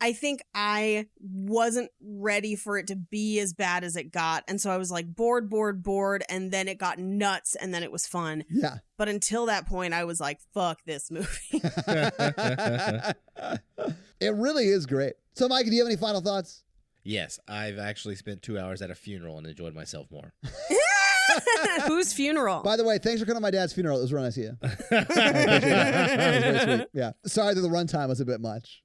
I think I wasn't ready for it to be as bad as it got. And so I was like bored. And then it got nuts and then it was fun. Yeah. But until that point, I was like, fuck this movie. It really is great. So, Mike, do you have any final thoughts? Yes, I've actually spent 2 hours at a funeral and enjoyed myself more. Whose funeral? By the way, thanks for coming to my dad's funeral. It was real nice of you. I appreciate it. That was very sweet. Yeah. Sorry that the runtime was a bit much.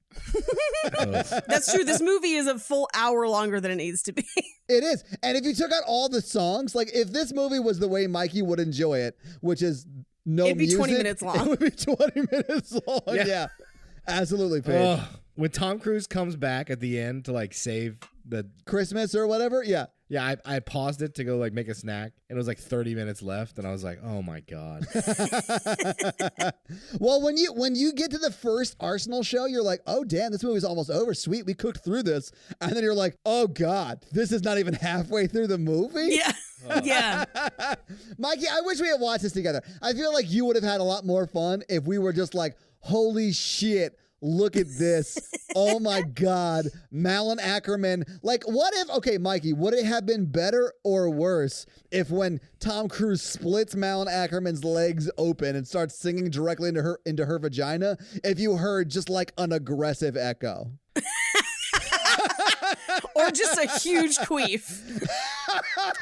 That's true. This movie is a full hour longer than it needs to be. It is. And if you took out all the songs, like if this movie was the way Mikey would enjoy it, which is no It'd be music, 20 minutes long. It would be 20 minutes long. Yeah. Absolutely, Paige. When Tom Cruise comes back at the end to like save the Christmas or whatever. Yeah. Yeah, I paused it to go like make a snack, and it was like 30 minutes left, and I was like, "Oh my god!" Well, when you get to the first Arsenal show, you're like, "Oh damn, this movie's almost over. Sweet, we cooked through this," and then you're like, "Oh god, this is not even halfway through the movie." Yeah, yeah. Mikey, I wish we had watched this together. I feel like you would have had a lot more fun if we were just like, "Holy shit." Look at this. Oh my God. Malin Ackerman. Like, what if, okay, Mikey, would it have been better or worse if when Tom Cruise splits Malin Ackerman's legs open and starts singing directly into her vagina, if you heard just like an aggressive echo? Or just a huge queef.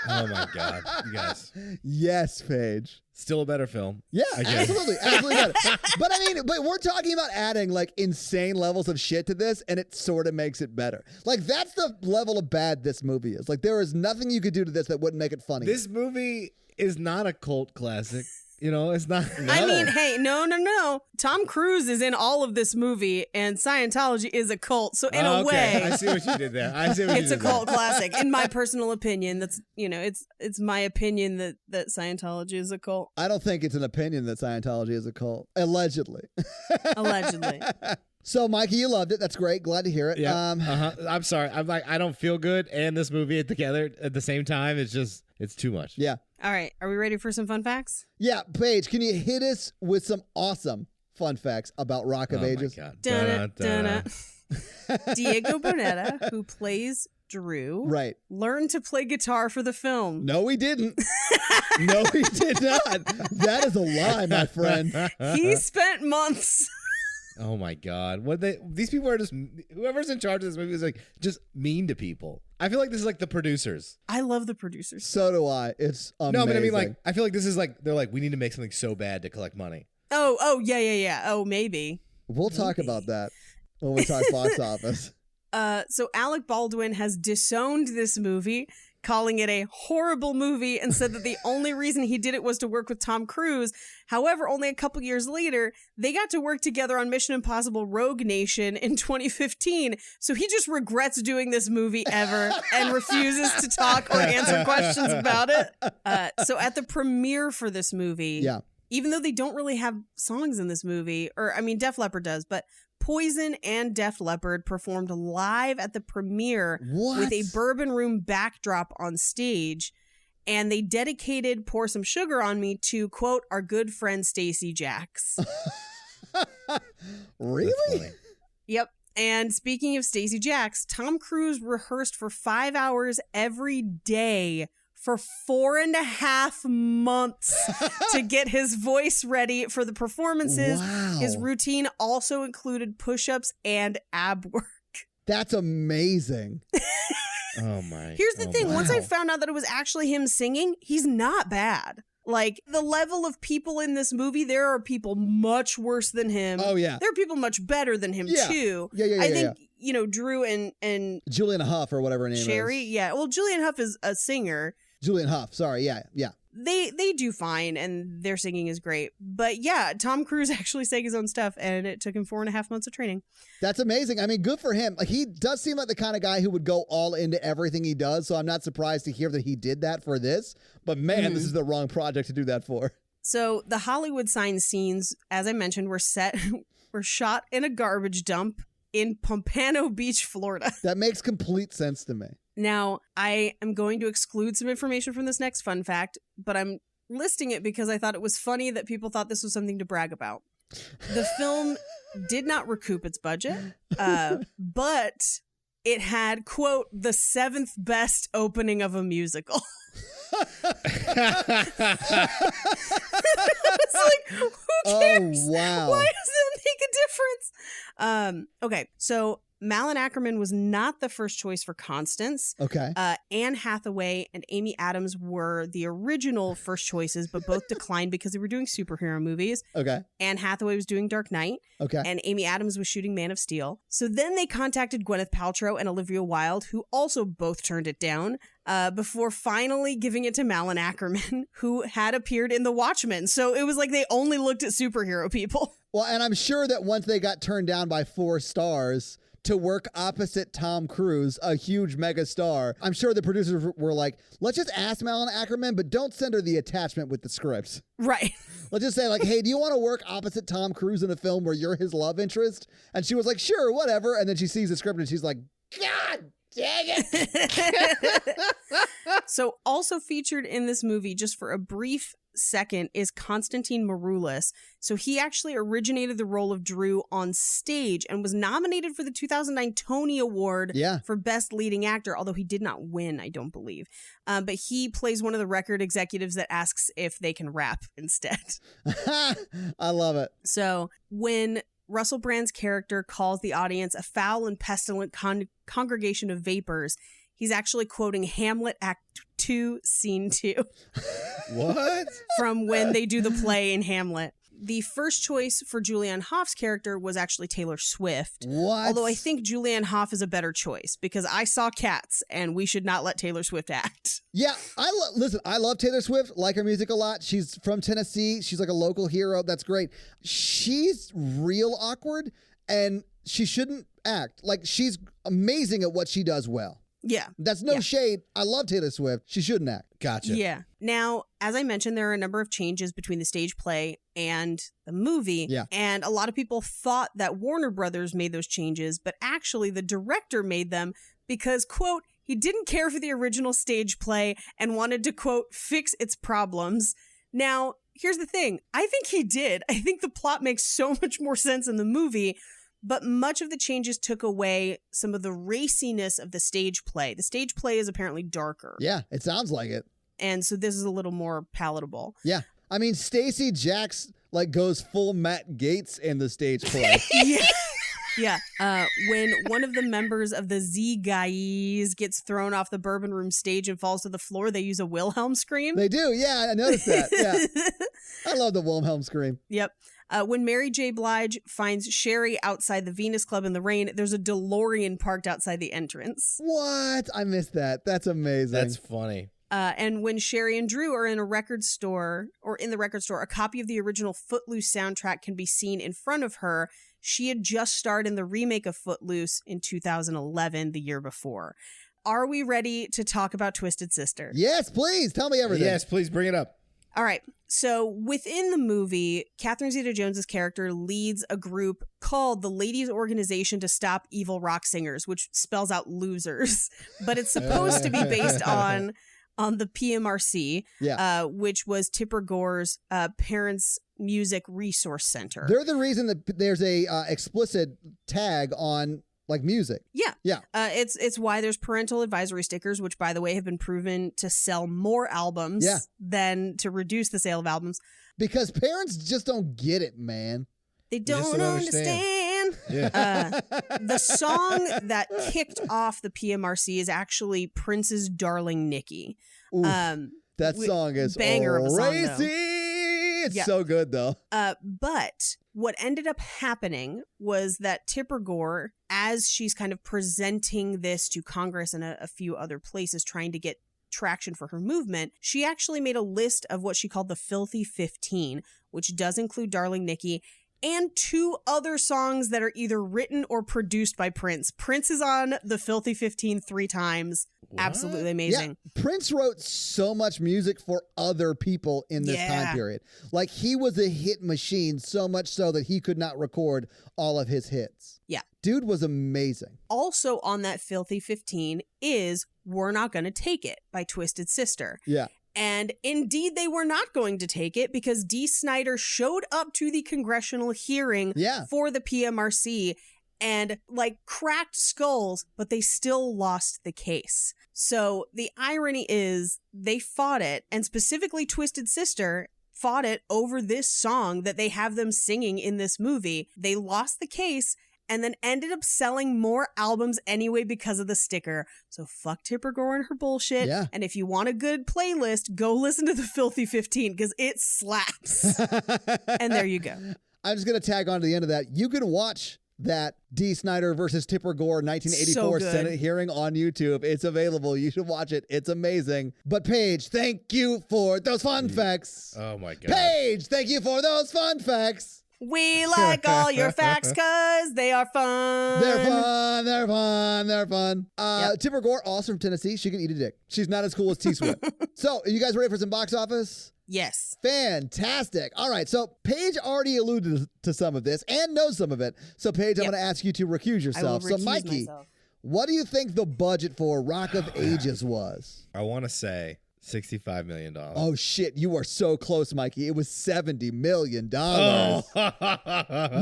Oh my god, you guys. Yes, Paige. Still a better film. Yeah, I guess. absolutely better. But I mean, but we're talking about adding like insane levels of shit to this, and it sort of makes it better. Like that's the level of bad this movie is. Like there is nothing you could do to this that wouldn't make it funny. This movie is not a cult classic. You know, it's not. No. I mean, hey, no. Tom Cruise is in all of this movie, and Scientology is a cult. So in a way, I see what you did there. it's a cult classic. In my personal opinion, that's it's my opinion that Scientology is a cult. I don't think it's an opinion that Scientology is a cult. Allegedly. Allegedly. So, Mikey, you loved it. That's great. Glad to hear it. Yeah. I'm sorry. I'm like, I don't feel good and this movie together at the same time. It's too much. Yeah. All right. Are we ready for some fun facts? Yeah. Paige, can you hit us with some awesome fun facts about Rock of Ages? Oh, my God. Dun-dun. Diego Boneta, who plays Drew, Right. learned to play guitar for the film. No, he didn't. No, he did not. That is a lie, my friend. He spent months. Oh my God! These people are just, whoever's in charge of this movie is like just mean to people. I feel like this is like the producers. I love the producers. So do I. It's amazing. No, but I mean, like, I feel like this is like they're like, we need to make something so bad to collect money. Oh, yeah. Oh, maybe. We'll talk about that when we talk box office. So Alec Baldwin has disowned this movie, calling it a horrible movie and said that the only reason he did it was to work with Tom Cruise. However, only a couple years later, they got to work together on Mission Impossible Rogue Nation in 2015. So he just regrets doing this movie ever and refuses to talk or answer questions about it. So at the premiere for this movie, even though they don't really have songs in this movie, or I mean, Def Leppard does, but Poison and Def Leppard performed live at the premiere with a Bourbon Room backdrop on stage, and they dedicated Pour Some Sugar on Me to, quote, our good friend Stacey Jacks. Really? Yep. And speaking of Stacey Jacks, Tom Cruise rehearsed for 5 hours every day for 4.5 months to get his voice ready for the performances. Wow. His routine also included push-ups and ab work. That's amazing. Oh my. Here's the thing. wow. Once I found out that it was actually him singing, he's not bad. Like, the level of people in this movie, there are people much worse than him. Oh, yeah. There are people much better than him, too. I think, you know, Drew and Julian Huff or whatever her name Sherry. is. Yeah. Well, Julian Huff is a singer. Julian Huff. Sorry. Yeah. They do fine, and their singing is great. But yeah, Tom Cruise actually sang his own stuff, and it took him 4.5 months of training. That's amazing. I mean, good for him. Like, he does seem like the kind of guy who would go all into everything he does, so I'm not surprised to hear that he did that for this. But man, this is the wrong project to do that for. So the Hollywood sign scenes, as I mentioned, were shot in a garbage dump in Pompano Beach, Florida. That makes complete sense to me. Now, I am going to exclude some information from this next fun fact, but I'm listing it because I thought it was funny that people thought this was something to brag about. The film did not recoup its budget, but it had, quote, the 7th best opening of a musical. It's like, who cares? Oh, wow. Why does that make a difference? Okay, so Malin Ackerman was not the first choice for Constance. Okay. Anne Hathaway and Amy Adams were the original first choices, but both declined because they were doing superhero movies. Okay. Anne Hathaway was doing Dark Knight. Okay. And Amy Adams was shooting Man of Steel. So then they contacted Gwyneth Paltrow and Olivia Wilde, who also both turned it down, before finally giving it to Malin Ackerman, who had appeared in The Watchmen. So it was like they only looked at superhero people. Well, and I'm sure that once they got turned down by 4 stars to work opposite Tom Cruise, a huge mega star, I'm sure the producers were like, let's just ask Malin Ackerman, but don't send her the attachment with the scripts. Right. Let's just say, like, hey, do you want to work opposite Tom Cruise in a film where you're his love interest? And she was like, sure, whatever. And then she sees the script and she's like, God dang it. So also featured in this movie, just for a brief second, is Konstantin Maroulis. So he actually originated the role of Drew on stage and was nominated for the 2009 Tony Award for Best Leading Actor, although he did not win, I don't believe. But he plays one of the record executives that asks if they can rap instead. I love it. So when Russell Brand's character calls the audience a foul and pestilent congregation of vapors, he's actually quoting Hamlet Act 2, Scene 2. What? From when they do the play in Hamlet. The first choice for Julianne Hough her was actually Taylor Swift. What? Although I think Julianne Hough is a better choice because I saw Cats and we should not let Taylor Swift act. Yeah, listen, I love Taylor Swift, like her music a lot. She's from Tennessee. She's like a local hero. That's great. She's real awkward and she shouldn't act. Like, she's amazing at what she does well. Yeah. That's no shade. I love Taylor Swift. She shouldn't act. Gotcha. Yeah. Now, as I mentioned, there are a number of changes between the stage play and the movie. Yeah. And a lot of people thought that Warner Brothers made those changes, but actually the director made them because, quote, he didn't care for the original stage play and wanted to, quote, fix its problems. Now, here's the thing. I think he did. I think the plot makes so much more sense in the movie. But much of the changes took away some of the raciness of the stage play. The stage play is apparently darker. Yeah, it sounds like it. And so this is a little more palatable. Yeah. I mean, Stacey Jacks like goes full Matt Gaetz in the stage play. Yeah. Yeah. When one of the members of the Z Guys gets thrown off the Bourbon Room stage and falls to the floor, they use a Wilhelm scream. They do. Yeah, I noticed that. Yeah. I love the Wilhelm scream. Yep. When Mary J. Blige finds Sherry outside the Venus Club in the rain, there's a DeLorean parked outside the entrance. What? I missed that. That's amazing. That's funny. And when Sherry and Drew are in the record store, a copy of the original Footloose soundtrack can be seen in front of her. She had just starred in the remake of Footloose in 2011, the year before. Are we ready to talk about Twisted Sister? Yes, please. Tell me everything. Yes, please bring it up. All right. So within the movie, Catherine Zeta-Jones's character leads a group called the Ladies Organization to Stop Evil Rock Singers, which spells out losers. But it's supposed to be based on the PMRC, which was Tipper Gore's Parents Music Resource Center. They're the reason that there's a explicit tag on like music. Yeah. It's why there's parental advisory stickers, which, by the way, have been proven to sell more albums than to reduce the sale of albums. Because parents just don't get it, man. They don't understand. Yeah. The song that kicked off the PMRC is actually Prince's Darling Nikki. That song is banger of a song, though. It's so good, though. But what ended up happening was that Tipper Gore, as she's kind of presenting this to Congress and a few other places trying to get traction for her movement, she actually made a list of what she called the Filthy 15, which does include Darling Nikki, and 2 other songs that are either written or produced by Prince. Prince is on the Filthy 15 3 times. What? Absolutely amazing. Yeah. Prince wrote so much music for other people in this time period. Like, he was a hit machine, so much so that he could not record all of his hits. Yeah. Dude was amazing. Also on that Filthy 15 is We're Not Gonna Take It by Twisted Sister. Yeah. And indeed, they were not going to take it because Dee Snider showed up to the congressional hearing for the PMRC and like cracked skulls, but they still lost the case. So the irony is they fought it, and specifically Twisted Sister fought it over this song that they have them singing in this movie. They lost the case and then ended up selling more albums anyway because of the sticker. So fuck Tipper Gore and her bullshit. Yeah. And if you want a good playlist, go listen to the Filthy 15 because it slaps. And there you go. I'm just going to tag on to the end of that. You can watch that Dee Snider versus Tipper Gore 1984 Senate hearing on YouTube. It's available. You should watch it. It's amazing. But Paige, thank you for those fun facts. Oh my God. Paige, thank you for those fun facts. We like all your facts because they are fun. They're fun. Tipper Gore, also from Tennessee. She can eat a dick. She's not as cool as T Swift. So, are you guys ready for some box office? Yes. Fantastic. All right. So Paige already alluded to some of this and knows some of it. So Paige, I'm going to ask you to recuse yourself. I will so recuse Mikey, myself. What do you think the budget for Rock of Ages was? I want to say $65 million. Oh, shit. You are so close, Mikey. It was $70 million.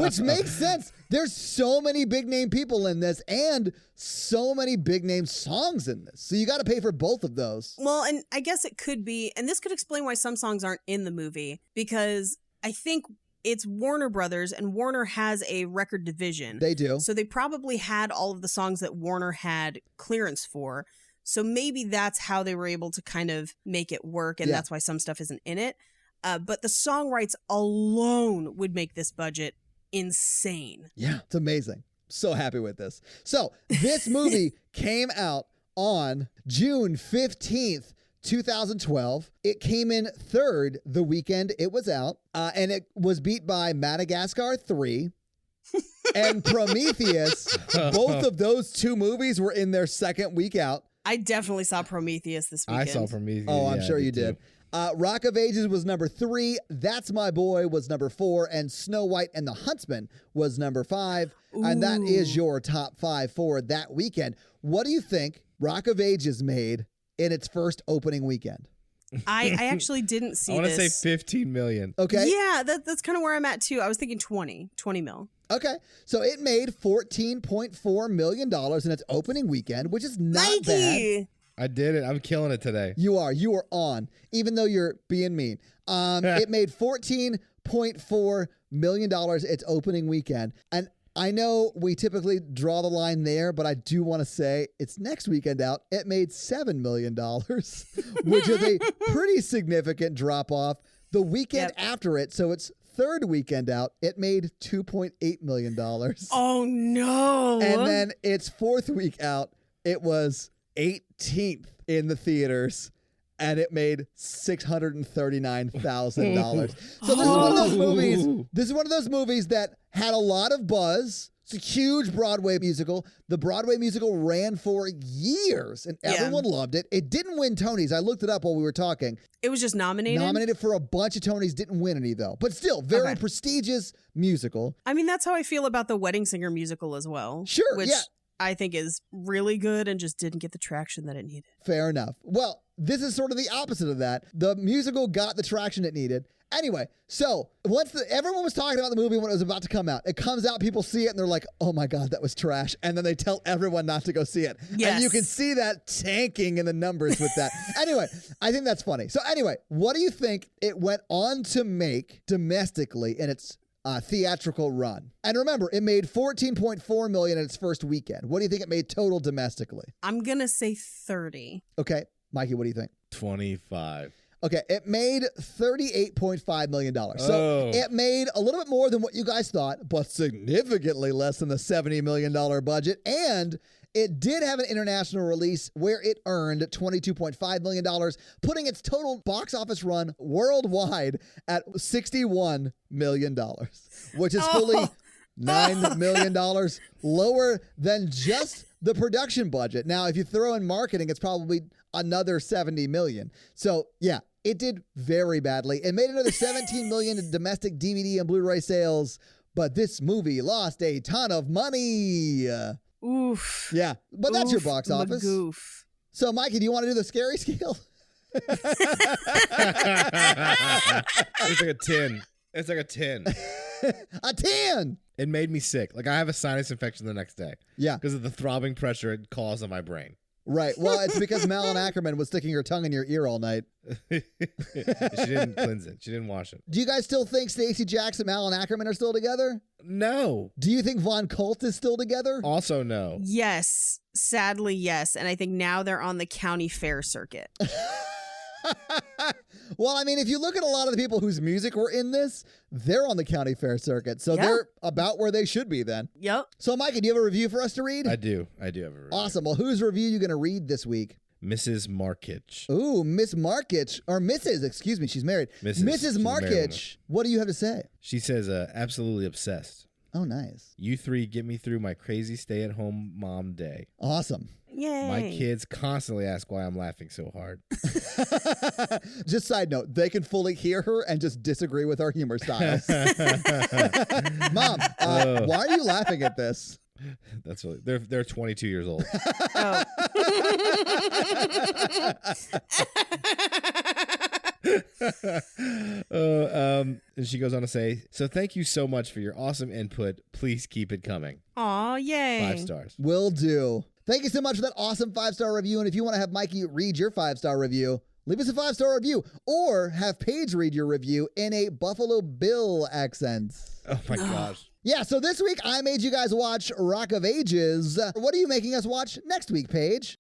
Which makes sense. There's so many big name people in this and so many big name songs in this. So you got to pay for both of those. Well, and I guess it could be, and this could explain why some songs aren't in the movie, because I think it's Warner Brothers, and Warner has a record division. They do. So they probably had all of the songs that Warner had clearance for. So maybe that's how they were able to kind of make it work, and that's why some stuff isn't in it. But the song rights alone would make this budget insane. Yeah, it's amazing. So happy with this. So this movie came out on June 15th, 2012. It came in third the weekend it was out, and it was beat by Madagascar 3 and Prometheus. Both of those 2 movies were in their second week out. I definitely saw Prometheus this weekend. I saw Prometheus. Oh, I'm sure you did. Rock of Ages was number 3. That's My Boy was number 4. And Snow White and the Huntsman was number 5. Ooh. And that is your top 5 for that weekend. What do you think Rock of Ages made in its first opening weekend? I actually didn't see this. I want to say 15 million. Okay. Yeah, that's kind of where I'm at too. I was thinking 20 mil. Okay. So it made $14.4 million in its opening weekend, which is not bad. I did it. I'm killing it today. You are on, even though you're being mean. It made $14.4 million its opening weekend. And I know we typically draw the line there, but I do want to say its next weekend out, it made $7 million, which is a pretty significant drop off The weekend after it, so its third weekend out, it made $2.8 million. Oh, no. And then its fourth week out, it was 18th in the theaters, and it made $639,000. So this is one of those movies. This is one of those movies that had a lot of buzz. It's a huge Broadway musical. The Broadway musical ran for years, and everyone loved it. It didn't win Tonys. I looked it up while we were talking. It was just nominated? Nominated for a bunch of Tonys, didn't win any, though. But still, very prestigious musical. I mean, that's how I feel about the Wedding Singer musical as well. Sure, which I think is really good and just didn't get the traction that it needed. Fair enough. Well, this is sort of the opposite of that. The musical got the traction it needed. Anyway, so once everyone was talking about the movie when it was about to come out, it comes out, people see it, and they're like, oh my God, that was trash. And then they tell everyone not to go see it. Yes. And you can see that tanking in the numbers with that. Anyway, I think that's funny. So anyway, what do you think it went on to make domestically in its theatrical run? And remember, it made $14.4 million in its first weekend. What do you think it made total domestically? I'm going to say 30. Okay. Mikey, what do you think? 25. Okay, it made $38.5 million. So it made a little bit more than what you guys thought, but significantly less than the $70 million budget. And it did have an international release where it earned $22.5 million, putting its total box office run worldwide at $61 million, which is fully $9 million lower than just the production budget. Now, if you throw in marketing, it's probably another $70 million. So, yeah. It did very badly. It made another $17 million in domestic DVD and Blu-ray sales, but this movie lost a ton of money. Oof. Yeah, but that's your box office. Magoof. So, Mikey, do you want to do the scary scale? It's like a 10. It's like a 10. A 10. It made me sick. Like I have a sinus infection the next day. Yeah. Because of the throbbing pressure it caused on my brain. Right. Well, it's because Malin Ackerman was sticking her tongue in your ear all night. She didn't cleanse it. She didn't wash it. Do you guys still think Stacey Jackson and Malin Ackerman are still together? No. Do you think Von Colt is still together? Also no. Yes. Sadly, yes. And I think now they're on the county fair circuit. Well, I mean, if you look at a lot of the people whose music were in this, they're on the county fair circuit. So they're about where they should be then. Yep. So, Mikey, do you have a review for us to read? I do. I do have a review. Awesome. Well, whose review are you going to read this week? Mrs. Markich. Ooh, Miss Markich. Or Mrs. Excuse me. She's married. Mrs. Markich. What do you have to say? She says, absolutely obsessed. Oh, nice. You three get me through my crazy stay-at-home mom day. Awesome. Yay. My kids constantly ask why I'm laughing so hard. Just side note, they can fully hear her and just disagree with our humor styles. Mom, why are you laughing at this? That's really they're 22 years old. Oh. And she goes on to say, so thank you so much for your awesome input. Please keep it coming. Aw, yay. 5 stars. Will do. Thank you so much for that awesome 5-star review. And if you want to have Mikey read your 5-star review, leave us a 5-star review or have Paige read your review in a Buffalo Bill accent. Oh my gosh. Yeah, so this week I made you guys watch Rock of Ages. What are you making us watch next week, Paige?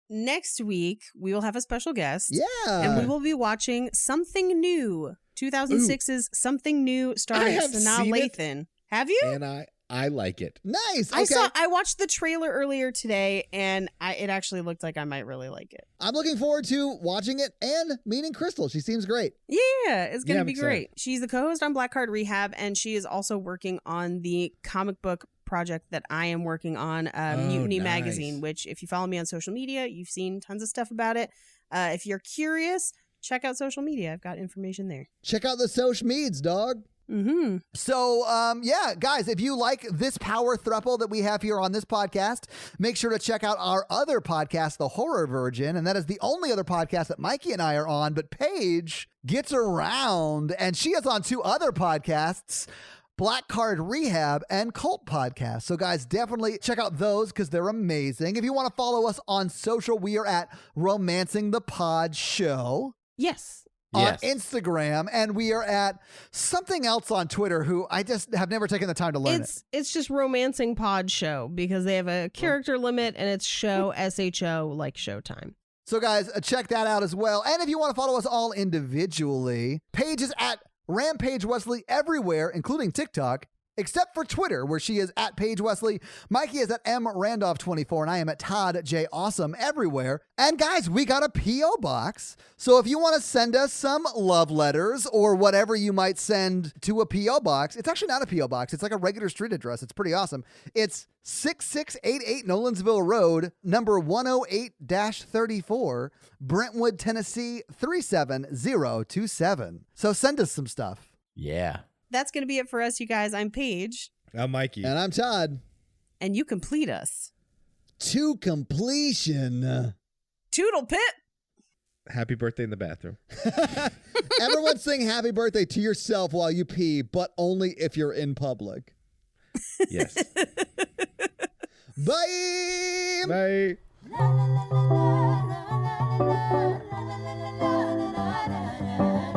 Next week, we will have a special guest. Yeah. And we will be watching Something New, 2006's Something New starring Sanaa Lathan. Have you? And I like it. Nice. Okay. I watched the trailer earlier today, and it actually looked like I might really like it. I'm looking forward to watching it and meeting Crystal. She seems great. Yeah, it's going to be excited. great. She's the co-host on Black Card Rehab, and she is also working on the comic book project that I am working on, Mutiny nice. Magazine, which if you follow me on social media, you've seen tons of stuff about it. If you're curious, check out social media. I've got information there. Check out the social meds, dog. Mm-hmm. So, yeah, guys, if you like this power throuple that we have here on this podcast, make sure to check out our other podcast, The Horror Virgin, and that is the only other podcast that Mikey and I are on, but Paige gets around, and she is on 2 other podcasts, Black Card Rehab and Cult Podcast. So, guys, definitely check out those because they're amazing. If you want to follow us on social, we are at Romancing the Pod Show. Yes. On Instagram, and we are at something else on Twitter who I just have never taken the time to learn It's just Romancing Pod Show because they have a character limit and it's show SHO like Showtime. So guys, check that out as well. And if you want to follow us all individually, Paige is at Rampage Wesley everywhere, including TikTok, except for Twitter, where she is at Paige Wesley. Mikey is at MRandolph24, and I am at Todd J Awesome everywhere. And guys, we got a P.O. box. So if you want to send us some love letters or whatever you might send to a P.O. box, it's actually not a P.O. box. It's like a regular street address. It's pretty awesome. It's 6688 Nolensville Road, number 108-34, Brentwood, Tennessee 37027. So send us some stuff. Yeah. That's going to be it for us, you guys. I'm Paige. I'm Mikey. And I'm Todd. And you complete us. To completion. Toodle pip. Happy birthday in the bathroom. Everyone sing happy birthday to yourself while you pee, but only if you're in public. Yes. Bye. Bye. La la la la la la la la la la la la la.